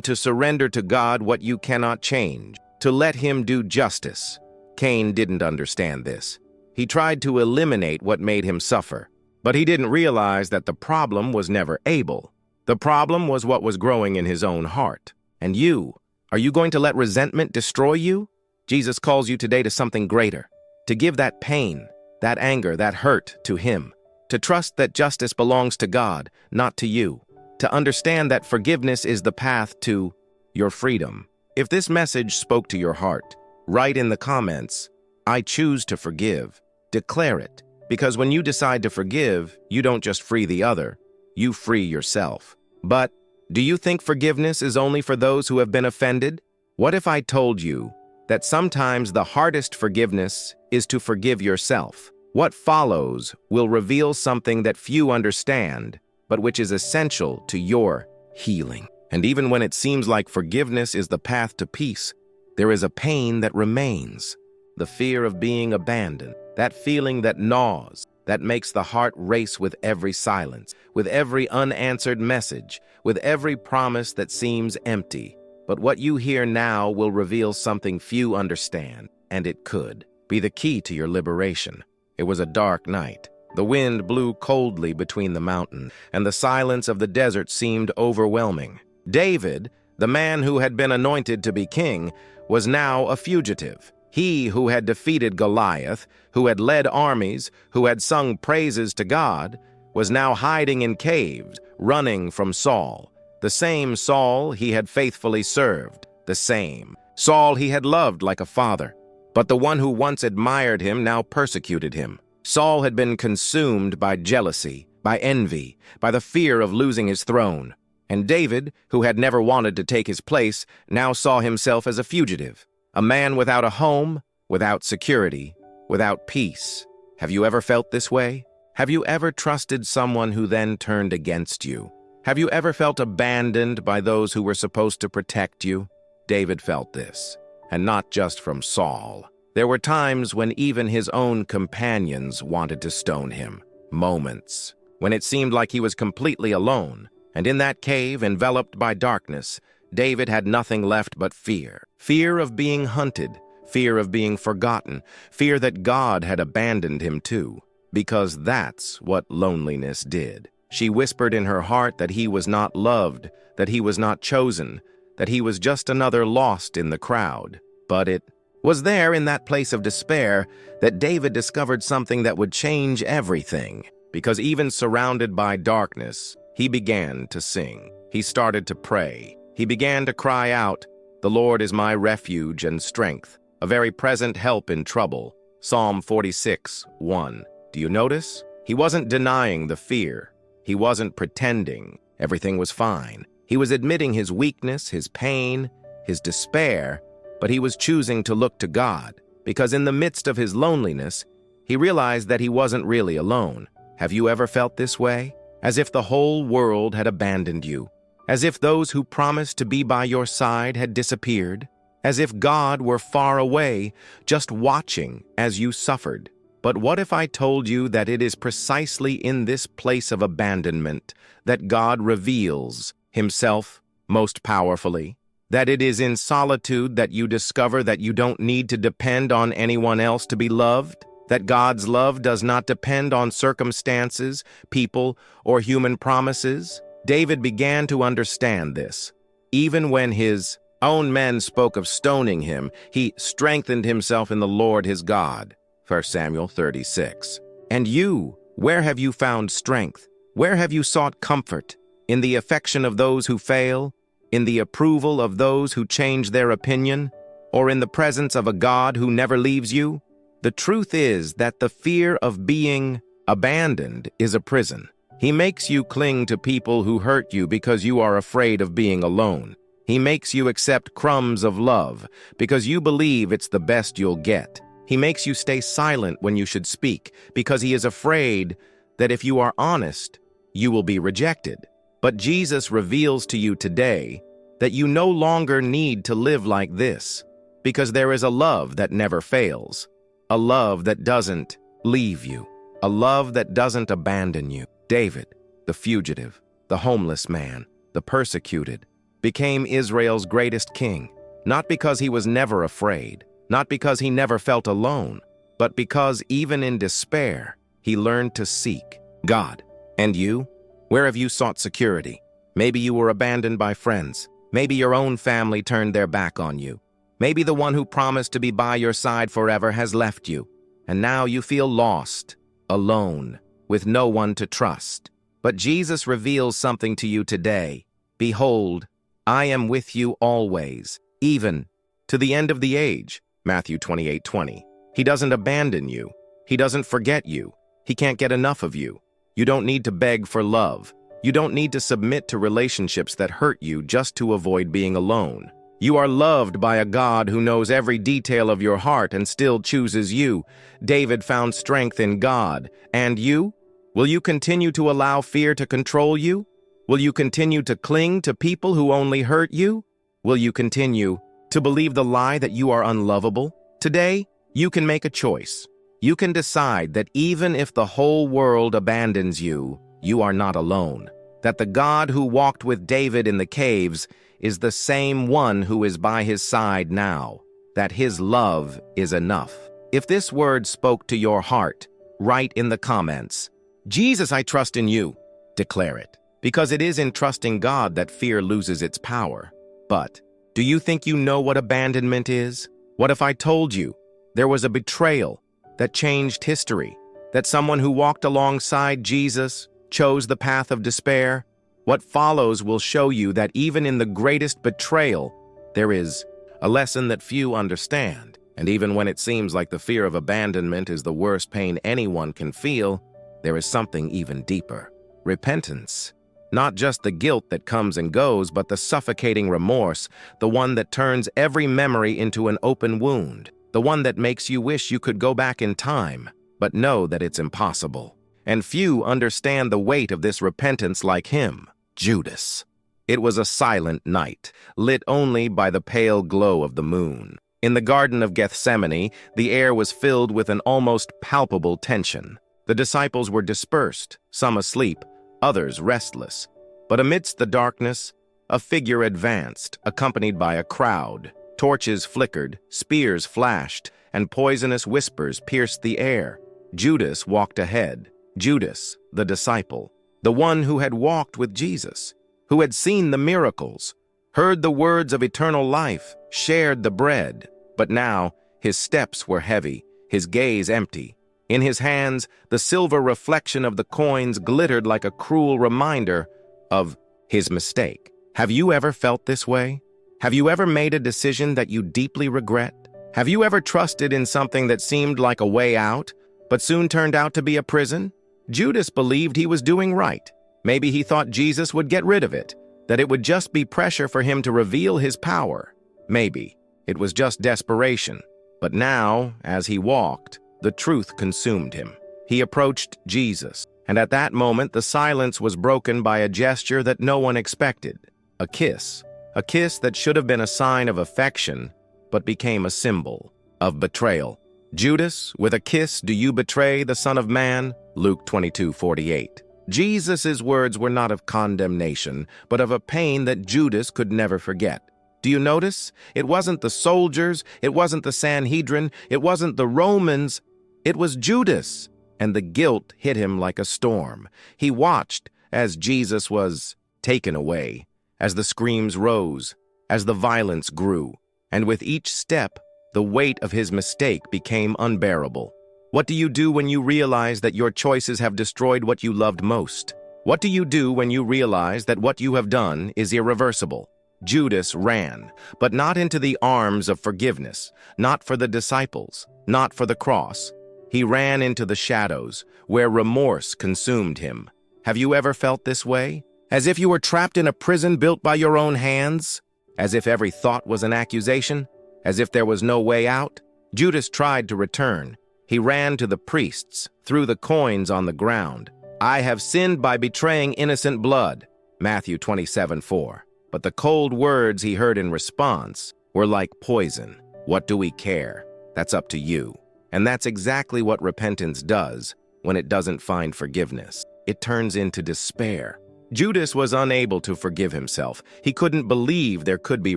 to surrender to God what you cannot change, to let Him do justice. Cain didn't understand this. He tried to eliminate what made him suffer, but he didn't realize that the problem was never Abel. The problem was what was growing in his own heart. And you, are you going to let resentment destroy you? Jesus calls you today to something greater, to give that pain, that anger, that hurt to Him, to trust that justice belongs to God, not to you, to understand that forgiveness is the path to your freedom. If this message spoke to your heart, write in the comments, I choose to forgive. Declare it, because when you decide to forgive, you don't just free the other, you free yourself. But do you think forgiveness is only for those who have been offended? What if I told you that sometimes the hardest forgiveness is to forgive yourself? What follows will reveal something that few understand, but which is essential to your healing. And even when it seems like forgiveness is the path to peace, there is a pain that remains. The fear of being abandoned, that feeling that gnaws, that makes the heart race with every silence, with every unanswered message, with every promise that seems empty. But what you hear now will reveal something few understand, and it could be the key to your liberation. It was a dark night. The wind blew coldly between the mountains, and the silence of the desert seemed overwhelming. David, the man who had been anointed to be king, was now a fugitive. He who had defeated Goliath, who had led armies, who had sung praises to God, was now hiding in caves, running from Saul. The same Saul he had faithfully served, the same Saul he had loved like a father. But the one who once admired him now persecuted him. Saul had been consumed by jealousy, by envy, by the fear of losing his throne. And David, who had never wanted to take his place, now saw himself as a fugitive, a man without a home, without security, without peace. Have you ever felt this way? Have you ever trusted someone who then turned against you? Have you ever felt abandoned by those who were supposed to protect you? David felt this, and not just from Saul. There were times when even his own companions wanted to stone him. Moments when it seemed like he was completely alone. And in that cave, enveloped by darkness, David had nothing left but fear. Fear of being hunted, fear of being forgotten, fear that God had abandoned him too. Because that's what loneliness did. She whispered in her heart that he was not loved, that he was not chosen, that he was just another lost in the crowd. But it was there in that place of despair that David discovered something that would change everything. Because even surrounded by darkness, he began to sing. He started to pray. He began to cry out, "The Lord is my refuge and strength, a very present help in trouble." Psalm 46:1. Do you notice? He wasn't denying the fear. He wasn't pretending everything was fine. He was admitting his weakness, his pain, his despair, but he was choosing to look to God, because in the midst of his loneliness, he realized that he wasn't really alone. Have you ever felt this way? As if the whole world had abandoned you, as if those who promised to be by your side had disappeared, as if God were far away, just watching as you suffered. But what if I told you that it is precisely in this place of abandonment that God reveals himself most powerfully? That it is in solitude that you discover that you don't need to depend on anyone else to be loved? That God's love does not depend on circumstances, people, or human promises? David began to understand this. Even when his own men spoke of stoning him, he strengthened himself in the Lord his God. 1 Samuel 36. And you, where have you found strength? Where have you sought comfort? In the affection of those who fail? In the approval of those who change their opinion? Or in the presence of a God who never leaves you? The truth is that the fear of being abandoned is a prison. He makes you cling to people who hurt you because you are afraid of being alone. He makes you accept crumbs of love because you believe it's the best you'll get. He makes you stay silent when you should speak because he is afraid that if you are honest, you will be rejected. But Jesus reveals to you today that you no longer need to live like this because there is a love that never fails, a love that doesn't leave you, a love that doesn't abandon you. David, the fugitive, the homeless man, the persecuted, became Israel's greatest king, not because he was never afraid, not because he never felt alone, but because even in despair, he learned to seek God. And you? Where have you sought security? Maybe you were abandoned by friends. Maybe your own family turned their back on you. Maybe the one who promised to be by your side forever has left you, and now you feel lost, alone, with no one to trust. But Jesus reveals something to you today. Behold, I am with you always, even to the end of the age. Matthew 28:20. He doesn't abandon you. He doesn't forget you. He can't get enough of you. You don't need to beg for love. You don't need to submit to relationships that hurt you just to avoid being alone. You are loved by a God who knows every detail of your heart and still chooses you. David found strength in God. And you? Will you continue to allow fear to control you? Will you continue to cling to people who only hurt you? Will you continue to believe the lie that you are unlovable? Today, you can make a choice. You can decide that even if the whole world abandons you, you are not alone. That the God who walked with David in the caves is the same one who is by his side now, that his love is enough. If this word spoke to your heart, write in the comments, "Jesus, I trust in you." Declare it, because it is in trusting God that fear loses its power. But do you think you know what abandonment is? What if I told you there was a betrayal that changed history, that someone who walked alongside Jesus chose the path of despair? What follows will show you that even in the greatest betrayal, there is a lesson that few understand. And even when it seems like the fear of abandonment is the worst pain anyone can feel, there is something even deeper. Repentance. Not just the guilt that comes and goes, but the suffocating remorse, the one that turns every memory into an open wound, the one that makes you wish you could go back in time, but know that it's impossible. And few understand the weight of this repentance like him, Judas. It was a silent night, lit only by the pale glow of the moon. In the Garden of Gethsemane, the air was filled with an almost palpable tension. The disciples were dispersed, some asleep, others restless. But amidst the darkness, a figure advanced, accompanied by a crowd. Torches flickered, spears flashed, and poisonous whispers pierced the air. Judas walked ahead. Judas, the disciple, the one who had walked with Jesus, who had seen the miracles, heard the words of eternal life, shared the bread. But now his steps were heavy, his gaze empty. In his hands, the silver reflection of the coins glittered like a cruel reminder of his mistake. Have you ever felt this way? Have you ever made a decision that you deeply regret? Have you ever trusted in something that seemed like a way out, but soon turned out to be a prison? Judas believed he was doing right. Maybe he thought Jesus would get rid of it, that it would just be pressure for him to reveal his power. Maybe it was just desperation. But now, as he walked, the truth consumed him. He approached Jesus, and at that moment the silence was broken by a gesture that no one expected. A kiss that should have been a sign of affection, but became a symbol of betrayal. Judas, with a kiss do you betray the Son of Man? Luke 22:48. Jesus' words were not of condemnation, but of a pain that Judas could never forget. Do you notice? It wasn't the soldiers, it wasn't the Sanhedrin, it wasn't the Romans, it was Judas. And the guilt hit him like a storm. He watched as Jesus was taken away, as the screams rose, as the violence grew, and with each step, the weight of his mistake became unbearable. What do you do when you realize that your choices have destroyed what you loved most? What do you do when you realize that what you have done is irreversible? Judas ran, but not into the arms of forgiveness, not for the disciples, not for the cross. He ran into the shadows, where remorse consumed him. Have you ever felt this way? As if you were trapped in a prison built by your own hands? As if every thought was an accusation? As if there was no way out? Judas tried to return. He ran to the priests, threw the coins on the ground. "I have sinned by betraying innocent blood." Matthew 27:4. But the cold words he heard in response were like poison. "What do we care? That's up to you." And that's exactly what repentance does when it doesn't find forgiveness. It turns into despair. Judas was unable to forgive himself. He couldn't believe there could be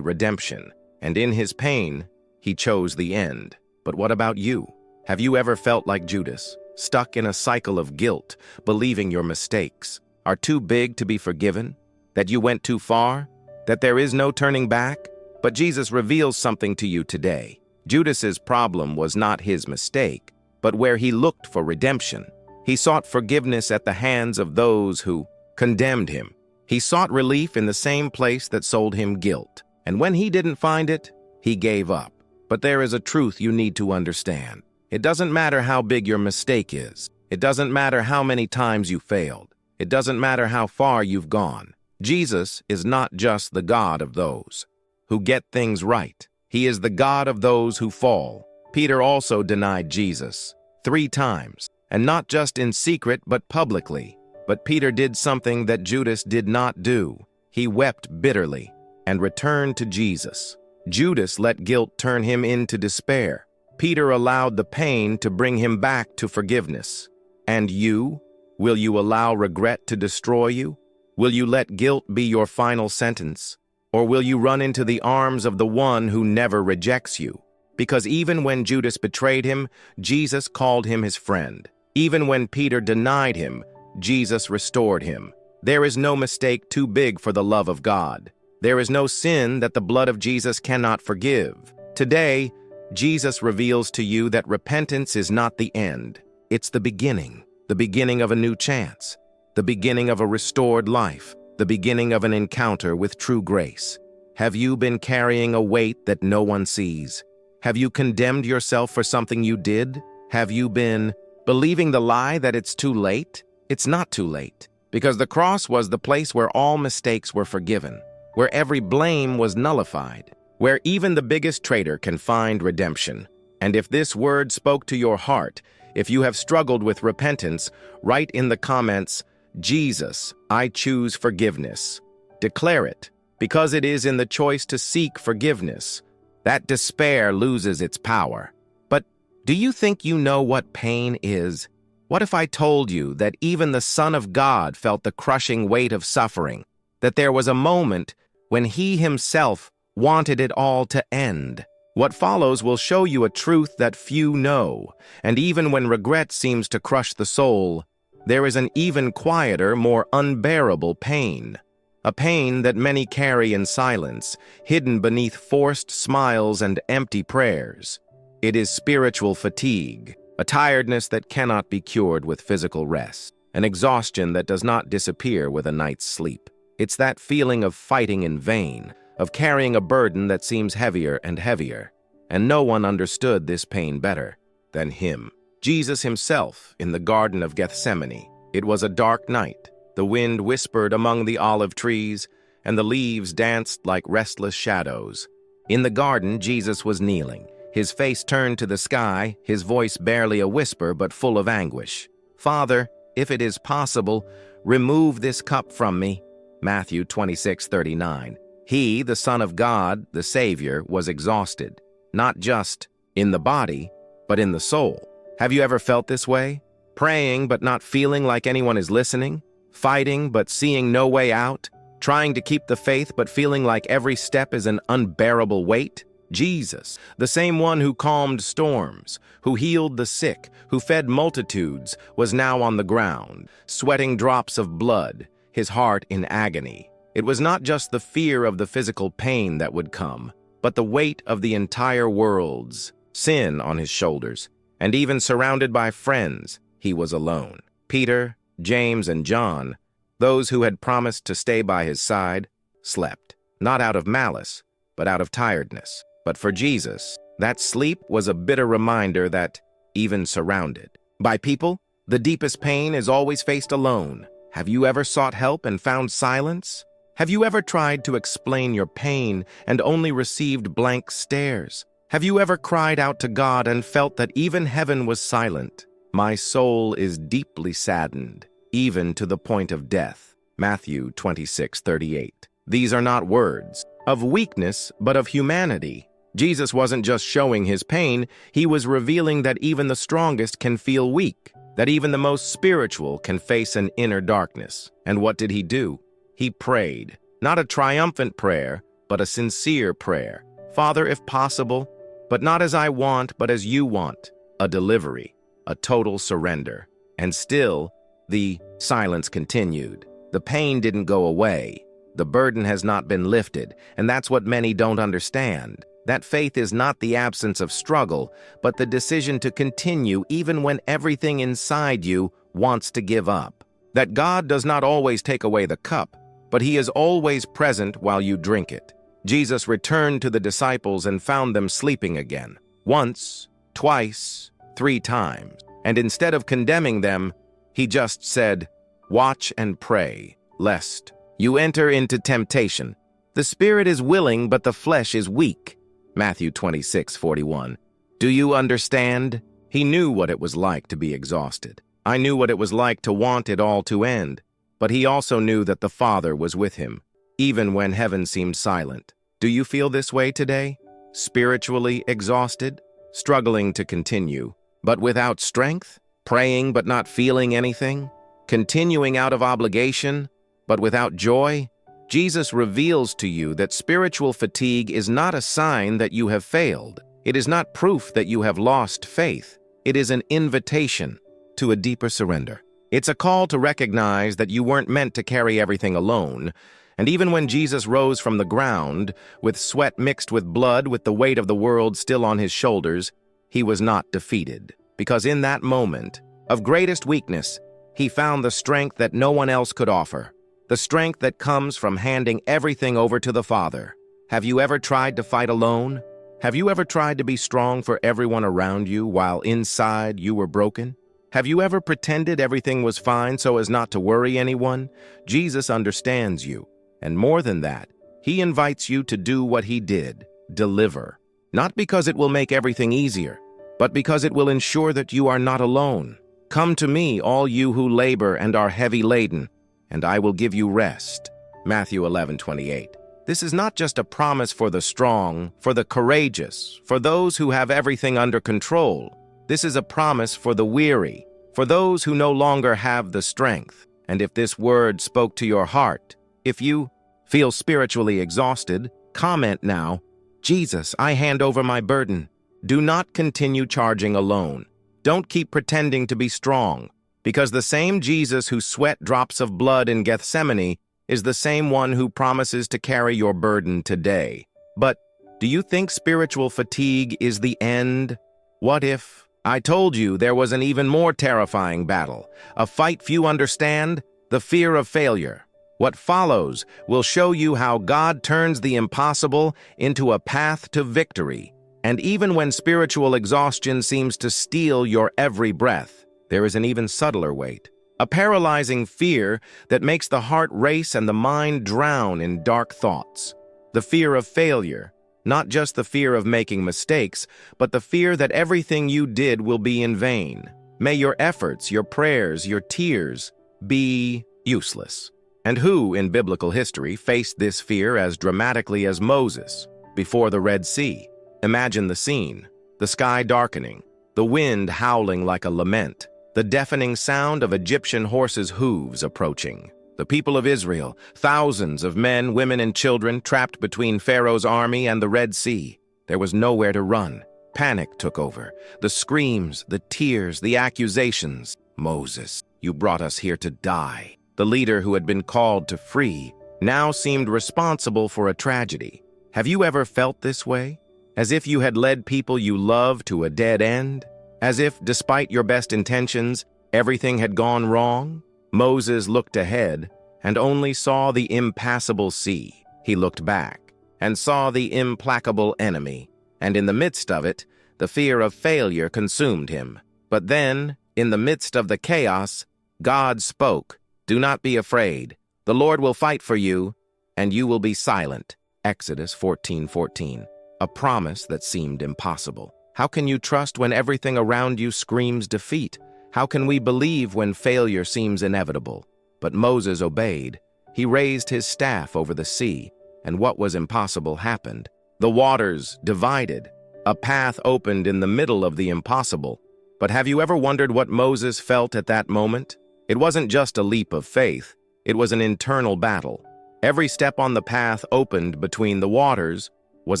redemption. And in his pain, he chose the end. But what about you? Have you ever felt like Judas, stuck in a cycle of guilt, believing your mistakes are too big to be forgiven? That you went too far? That there is no turning back? But Jesus reveals something to you today. Judas's problem was not his mistake, but where he looked for redemption. He sought forgiveness at the hands of those who condemned him. He sought relief in the same place that sold him guilt. And when he didn't find it, he gave up. But there is a truth you need to understand. It doesn't matter how big your mistake is. It doesn't matter how many times you failed. It doesn't matter how far you've gone. Jesus is not just the God of those who get things right. He is the God of those who fall. Peter also denied Jesus 3 times, and not just in secret but publicly. But Peter did something that Judas did not do. He wept bitterly and returned to Jesus. Judas let guilt turn him into despair. Peter allowed the pain to bring him back to forgiveness. And you? Will you allow regret to destroy you? Will you let guilt be your final sentence? Or will you run into the arms of the one who never rejects you? Because even when Judas betrayed him, Jesus called him his friend. Even when Peter denied him, Jesus restored him. There is no mistake too big for the love of God. There is no sin that the blood of Jesus cannot forgive. Today, Jesus reveals to you that repentance is not the end. It's the beginning of a new chance, the beginning of a restored life, the beginning of an encounter with true grace. Have you been carrying a weight that no one sees? Have you condemned yourself for something you did? Have you been believing the lie that it's too late? It's not too late, because the cross was the place where all mistakes were forgiven, where every blame was nullified, where even the biggest traitor can find redemption. And if this word spoke to your heart, if you have struggled with repentance, write in the comments, "Jesus, I choose forgiveness." Declare it, because it is in the choice to seek forgiveness that despair loses its power. But do you think you know what pain is? What if I told you that even the Son of God felt the crushing weight of suffering, that there was a moment when he himself wanted it all to end? What follows will show you a truth that few know, and even when regret seems to crush the soul, there is an even quieter, more unbearable pain. A pain that many carry in silence, hidden beneath forced smiles and empty prayers. It is spiritual fatigue, a tiredness that cannot be cured with physical rest, an exhaustion that does not disappear with a night's sleep. It's that feeling of fighting in vain, of carrying a burden that seems heavier and heavier, and no one understood this pain better than him. Jesus himself in the Garden of Gethsemane. It was a dark night. The wind whispered among the olive trees, and the leaves danced like restless shadows. In the garden, Jesus was kneeling, his face turned to the sky, his voice barely a whisper but full of anguish. "Father, if it is possible, remove this cup from me." Matthew 26:39. He, the Son of God, the Savior, was exhausted, not just in the body, but in the soul. Have you ever felt this way? Praying but not feeling like anyone is listening? Fighting but seeing no way out? Trying to keep the faith but feeling like every step is an unbearable weight? Jesus, the same one who calmed storms, who healed the sick, who fed multitudes, was now on the ground, sweating drops of blood, his heart in agony. It was not just the fear of the physical pain that would come, but the weight of the entire world's sin on his shoulders. And even surrounded by friends, he was alone. Peter, James, and John, those who had promised to stay by his side, slept, not out of malice, but out of tiredness. But for Jesus, that sleep was a bitter reminder that, even surrounded by people, the deepest pain is always faced alone. Have you ever sought help and found silence? Have you ever tried to explain your pain and only received blank stares? Have you ever cried out to God and felt that even heaven was silent? My soul is deeply saddened, even to the point of death. Matthew 26:38. These are not words of weakness, but of humanity. Jesus wasn't just showing his pain, he was revealing that even the strongest can feel weak, that even the most spiritual can face an inner darkness. And what did he do? He prayed, not a triumphant prayer, but a sincere prayer. "Father, if possible, but not as I want, but as you want." A delivery, a total surrender. And still, the silence continued. The pain didn't go away. The burden has not been lifted, and that's what many don't understand. That faith is not the absence of struggle, but the decision to continue even when everything inside you wants to give up. That God does not always take away the cup, but he is always present while you drink it. Jesus returned to the disciples and found them sleeping again. Once, twice, 3 times. And instead of condemning them, he just said, "Watch and pray, lest you enter into temptation. The spirit is willing, but the flesh is weak." Matthew 26:41. Do you understand? He knew what it was like to be exhausted. I knew what it was like to want it all to end. But he also knew that the Father was with him, even when heaven seemed silent. Do you feel this way today? Spiritually exhausted? Struggling to continue, but without strength? Praying but not feeling anything? Continuing out of obligation, but without joy? Jesus reveals to you that spiritual fatigue is not a sign that you have failed. It is not proof that you have lost faith. It is an invitation to a deeper surrender. It's a call to recognize that you weren't meant to carry everything alone. And even when Jesus rose from the ground, with sweat mixed with blood, with the weight of the world still on his shoulders, he was not defeated. Because in that moment of greatest weakness, he found the strength that no one else could offer. The strength that comes from handing everything over to the Father. Have you ever tried to fight alone? Have you ever tried to be strong for everyone around you while inside you were broken? Have you ever pretended everything was fine so as not to worry anyone? Jesus understands you. And more than that, he invites you to do what he did, deliver. Not because it will make everything easier, but because it will ensure that you are not alone. Come to me, all you who labor and are heavy laden, and I will give you rest. Matthew 11:28. This is not just a promise for the strong, for the courageous, for those who have everything under control. This is a promise for the weary, for those who no longer have the strength. And if this word spoke to your heart, if you feel spiritually exhausted, comment now, Jesus, I hand over my burden. Do not continue charging alone. Don't keep pretending to be strong, because the same Jesus who sweat drops of blood in Gethsemane is the same one who promises to carry your burden today. But do you think spiritual fatigue is the end? What if I told you there was an even more terrifying battle, a fight few understand, the fear of failure? What follows will show you how God turns the impossible into a path to victory. And even when spiritual exhaustion seems to steal your every breath, there is an even subtler weight, a paralyzing fear that makes the heart race and the mind drown in dark thoughts. The fear of failure, not just the fear of making mistakes, but the fear that everything you did will be in vain. May your efforts, your prayers, your tears be useless. And who, in biblical history, faced this fear as dramatically as Moses before the Red Sea? Imagine the scene, the sky darkening, the wind howling like a lament, the deafening sound of Egyptian horses' hooves approaching. The people of Israel, thousands of men, women, and children trapped between Pharaoh's army and the Red Sea. There was nowhere to run. Panic took over. The screams, the tears, the accusations. Moses, you brought us here to die. The leader who had been called to free now seemed responsible for a tragedy. Have you ever felt this way? As if you had led people you love to a dead end? As if, despite your best intentions, everything had gone wrong? Moses looked ahead and only saw the impassable sea. He looked back and saw the implacable enemy, and in the midst of it, the fear of failure consumed him. But then, in the midst of the chaos, God spoke, "Do not be afraid. The Lord will fight for you, and you will be silent." Exodus 14:14. A promise that seemed impossible. How can you trust when everything around you screams defeat? How can we believe when failure seems inevitable? But Moses obeyed. He raised his staff over the sea, and what was impossible happened. The waters divided. A path opened in the middle of the impossible. But have you ever wondered what Moses felt at that moment? It wasn't just a leap of faith. It was an internal battle. Every step on the path opened between the waters was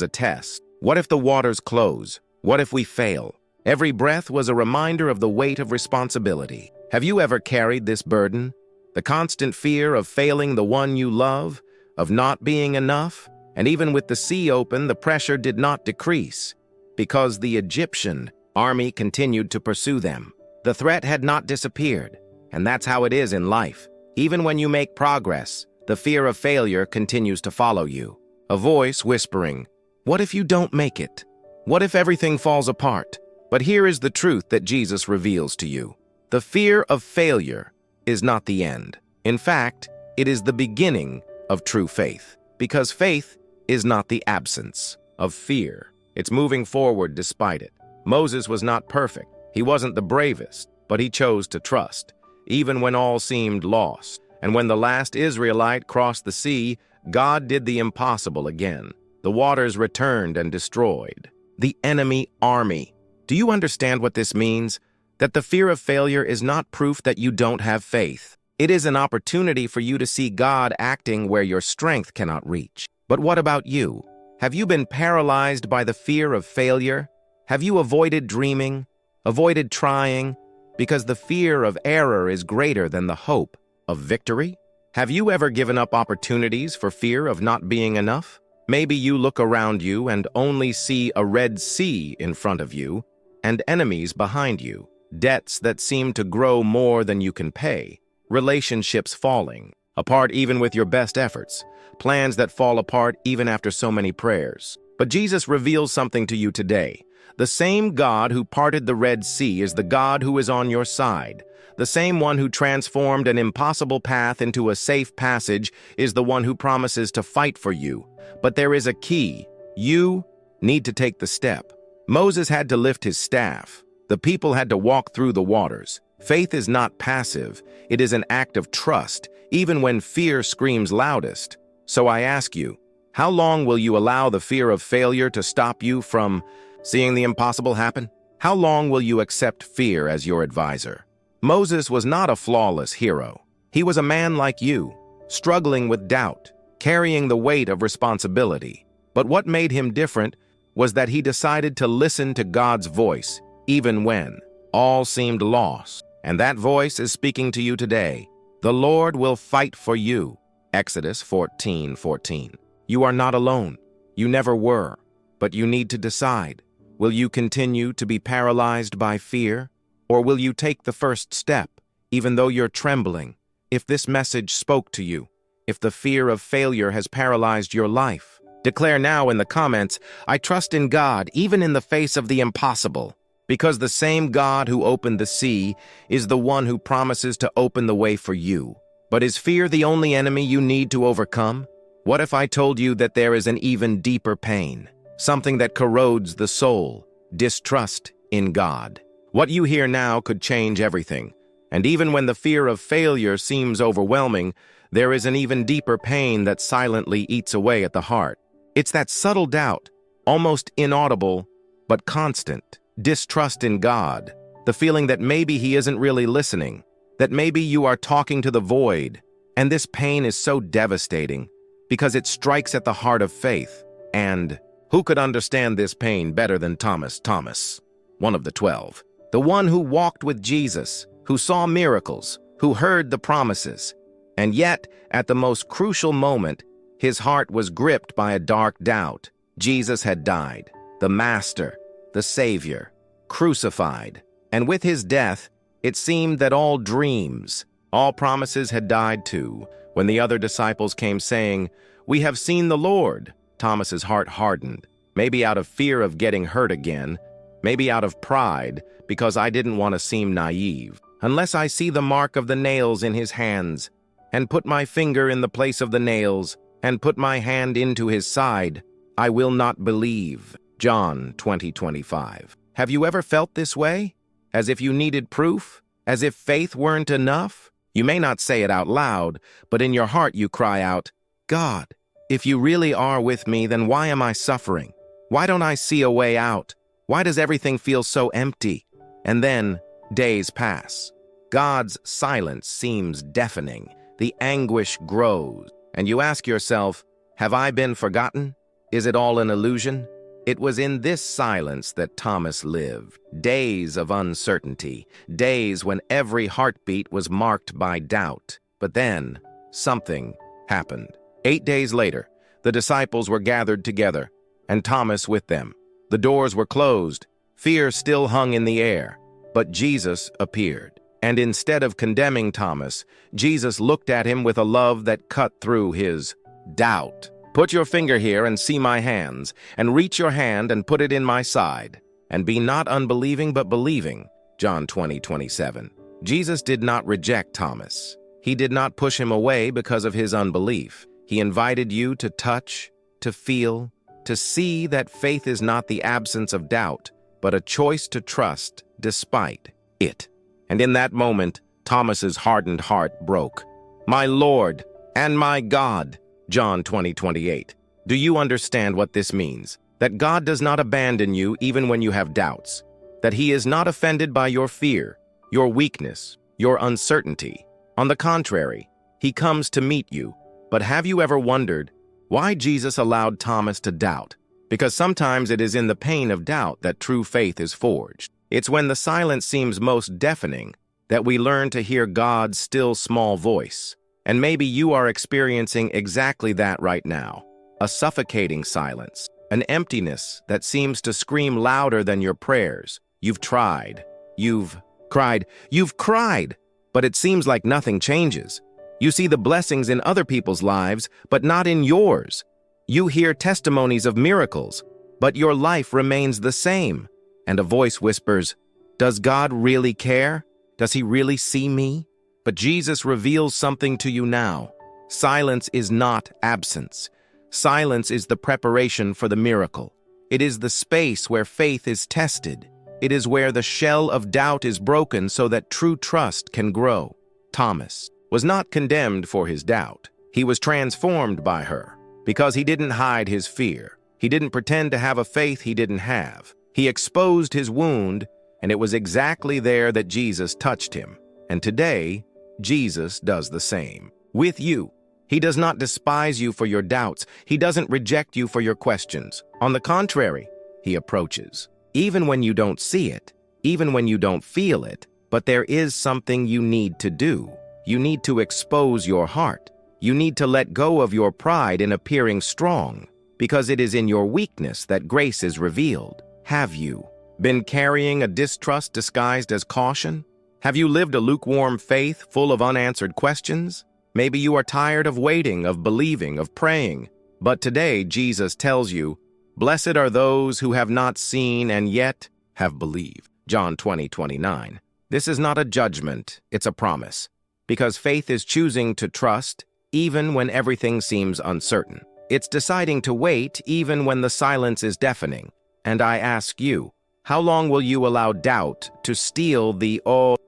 a test. What if the waters close? What if we fail? Every breath was a reminder of the weight of responsibility. Have you ever carried this burden? The constant fear of failing the one you love, of not being enough? And even with the sea open, the pressure did not decrease, because the Egyptian army continued to pursue them. The threat had not disappeared, and that's how it is in life. Even when you make progress, the fear of failure continues to follow you. A voice whispering, "What if you don't make it? What if everything falls apart?" But here is the truth that Jesus reveals to you. The fear of failure is not the end. In fact, it is the beginning of true faith, because faith is not the absence of fear. It's moving forward despite it. Moses was not perfect. He wasn't the bravest, but he chose to trust, even when all seemed lost. And when the last Israelite crossed the sea, God did the impossible again. The waters returned and destroyed the enemy army. Do you understand what this means? That the fear of failure is not proof that you don't have faith. It is an opportunity for you to see God acting where your strength cannot reach. But what about you? Have you been paralyzed by the fear of failure? Have you avoided dreaming, avoided trying, because the fear of error is greater than the hope of victory? Have you ever given up opportunities for fear of not being enough? Maybe you look around you and only see a Red Sea in front of you and enemies behind you, debts that seem to grow more than you can pay, relationships falling apart even with your best efforts, plans that fall apart even after so many prayers. But Jesus reveals something to you today. The same God who parted the Red Sea is the God who is on your side. The same one who transformed an impossible path into a safe passage is the one who promises to fight for you. But there is a key. You need to take the step. Moses had to lift his staff. The people had to walk through the waters. Faith is not passive. It is an act of trust, even when fear screams loudest. So I ask you, how long will you allow the fear of failure to stop you from seeing the impossible happen? How long will you accept fear as your advisor? Moses was not a flawless hero. He was a man like you, struggling with doubt, carrying the weight of responsibility. But what made him different was that he decided to listen to God's voice, even when all seemed lost. And that voice is speaking to you today. The Lord will fight for you. Exodus 14:14. You are not alone. You never were. But you need to decide. Will you continue to be paralyzed by fear? Or will you take the first step, even though you're trembling? If this message spoke to you, if the fear of failure has paralyzed your life, declare now in the comments, I trust in God even in the face of the impossible. Because the same God who opened the sea is the one who promises to open the way for you. But is fear the only enemy you need to overcome? What if I told you that there is an even deeper pain, something that corrodes the soul, distrust in God? What you hear now could change everything. And even when the fear of failure seems overwhelming, there is an even deeper pain that silently eats away at the heart. It's that subtle doubt, almost inaudible, but constant. Distrust in God, the feeling that maybe He isn't really listening, that maybe you are talking to the void. And this pain is so devastating because it strikes at the heart of faith. And who could understand this pain better than Thomas, one of the 12? The one who walked with Jesus, who saw miracles, who heard the promises. And yet, at the most crucial moment, his heart was gripped by a dark doubt. Jesus had died, the Master, the Savior, crucified. And with his death, it seemed that all dreams, all promises had died too. When the other disciples came saying, "We have seen the Lord," Thomas's heart hardened, maybe out of fear of getting hurt again, maybe out of pride, because I didn't want to seem naive. Unless I see the mark of the nails in his hands, and put my finger in the place of the nails, and put my hand into his side, I will not believe. John 20:25. Have you ever felt this way? As if you needed proof? As if faith weren't enough? You may not say it out loud, but in your heart you cry out, God, if you really are with me, then why am I suffering? Why don't I see a way out? Why does everything feel so empty? And then days pass. God's silence seems deafening. The anguish grows. And you ask yourself, have I been forgotten? Is it all an illusion? It was in this silence that Thomas lived. Days of uncertainty. Days when every heartbeat was marked by doubt. But then, something happened. 8 days later, the disciples were gathered together, and Thomas with them. The doors were closed. Fear still hung in the air. But Jesus appeared. And instead of condemning Thomas, Jesus looked at him with a love that cut through his doubt. Put your finger here and see my hands, and reach your hand and put it in my side. And be not unbelieving but believing. John 20:27. Jesus did not reject Thomas. He did not push him away because of his unbelief. He invited you to touch, to feel, to see that faith is not the absence of doubt, but a choice to trust despite it. And in that moment, Thomas's hardened heart broke. My Lord and my God, John 20:28. Do you understand what this means? That God does not abandon you even when you have doubts. That He is not offended by your fear, your weakness, your uncertainty. On the contrary, he comes to meet you. But have you ever wondered why Jesus allowed Thomas to doubt? Because sometimes it is in the pain of doubt that true faith is forged. It's when the silence seems most deafening that we learn to hear God's still small voice. And maybe you are experiencing exactly that right now. A suffocating silence, an emptiness that seems to scream louder than your prayers. You've tried, you've cried, but it seems like nothing changes. You see the blessings in other people's lives, but not in yours. You hear testimonies of miracles, but your life remains the same. And a voice whispers, "Does God really care? Does he really see me?" But Jesus reveals something to you now. Silence is not absence. Silence is the preparation for the miracle. It is the space where faith is tested. It is where the shell of doubt is broken so that true trust can grow. Thomas was not condemned for his doubt. He was transformed by her because he didn't hide his fear. He didn't pretend to have a faith he didn't have. He exposed his wound, and it was exactly there that Jesus touched him. And today, Jesus does the same with you. He does not despise you for your doubts. He doesn't reject you for your questions. On the contrary, he approaches. Even when you don't see it, even when you don't feel it, but there is something you need to do. You need to expose your heart. You need to let go of your pride in appearing strong, because it is in your weakness that grace is revealed. Have you been carrying a distrust disguised as caution? Have you lived a lukewarm faith full of unanswered questions? Maybe you are tired of waiting, of believing, of praying. But today, Jesus tells you, "Blessed are those who have not seen and yet have believed." John 20:29. This is not a judgment, it's a promise. Because faith is choosing to trust even when everything seems uncertain. It's deciding to wait even when the silence is deafening. And I ask you, how long will you allow doubt to steal the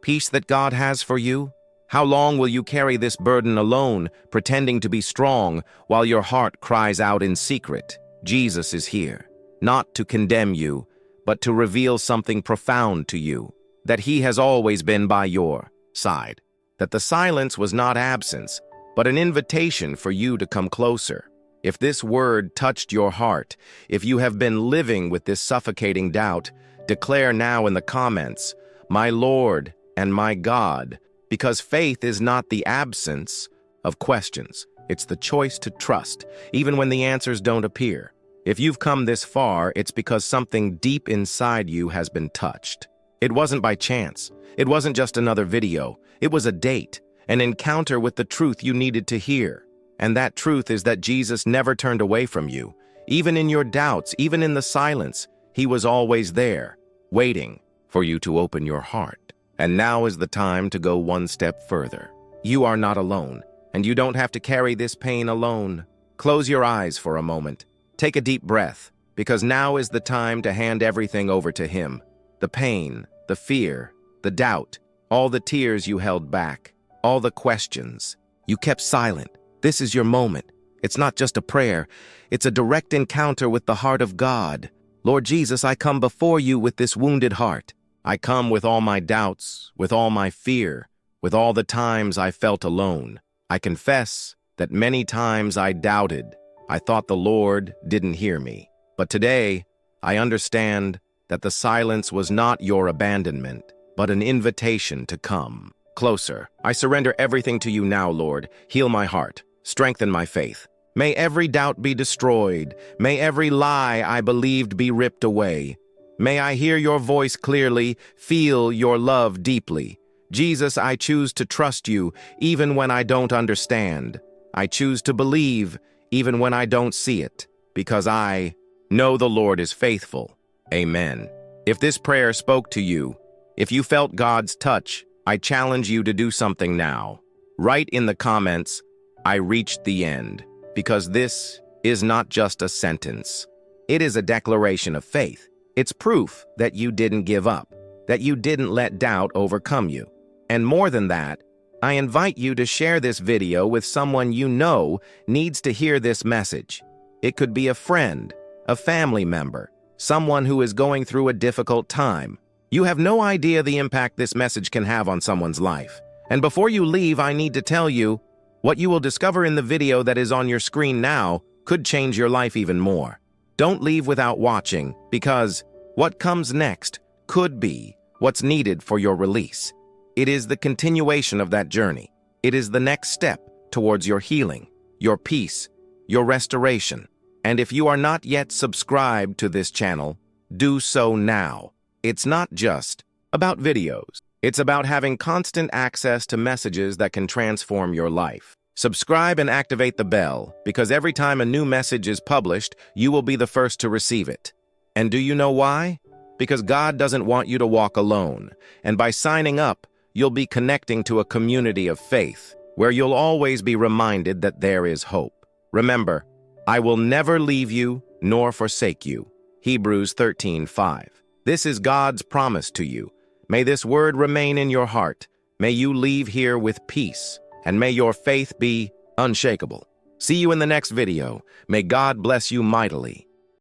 peace that God has for you? How long will you carry this burden alone, pretending to be strong, while your heart cries out in secret? Jesus is here, not to condemn you, but to reveal something profound to you, that he has always been by your side, that the silence was not absence, but an invitation for you to come closer. If this word touched your heart, if you have been living with this suffocating doubt, declare now in the comments, "My Lord and my God," because faith is not the absence of questions. It's the choice to trust, even when the answers don't appear. If you've come this far, it's because something deep inside you has been touched. It wasn't by chance. It wasn't just another video. It was a date, an encounter with the truth you needed to hear. And that truth is that Jesus never turned away from you. Even in your doubts, even in the silence, he was always there, waiting for you to open your heart. And now is the time to go one step further. You are not alone, and you don't have to carry this pain alone. Close your eyes for a moment. Take a deep breath, because now is the time to hand everything over to him. The pain, the fear, the doubt, all the tears you held back, all the questions. You kept silent. This is your moment. It's not just a prayer. It's a direct encounter with the heart of God. Lord Jesus, I come before you with this wounded heart. I come with all my doubts, with all my fear, with all the times I felt alone. I confess that many times I doubted. I thought the Lord didn't hear me. But today, I understand that the silence was not your abandonment, but an invitation to come closer. I surrender everything to you now, Lord. Heal my heart. Strengthen my faith. May every doubt be destroyed. May every lie I believed be ripped away. May I hear your voice clearly, feel your love deeply. Jesus, I choose to trust you even when I don't understand. I choose to believe even when I don't see it, because I know the Lord is faithful. Amen. If this prayer spoke to you, if you felt God's touch, I challenge you to do something now. Write in the comments, "I reached the end," because this is not just a sentence. It is a declaration of faith. It's proof that you didn't give up, that you didn't let doubt overcome you. And more than that, I invite you to share this video with someone you know needs to hear this message. It could be a friend, a family member, someone who is going through a difficult time. You have no idea the impact this message can have on someone's life. And before you leave, I need to tell you, what you will discover in the video that is on your screen now could change your life even more. Don't leave without watching, because what comes next could be what's needed for your release. It is the continuation of that journey. It is the next step towards your healing, your peace, your restoration. And if you are not yet subscribed to this channel, do so now. It's not just about videos. It's about having constant access to messages that can transform your life. Subscribe and activate the bell, because every time a new message is published, you will be the first to receive it. And do you know why? Because God doesn't want you to walk alone. And by signing up, you'll be connecting to a community of faith, where you'll always be reminded that there is hope. Remember, I will never leave you nor forsake you. Hebrews 13:5. This is God's promise to you. May this word remain in your heart. May you leave here with peace, and may your faith be unshakable. See you in the next video. May God bless you mightily.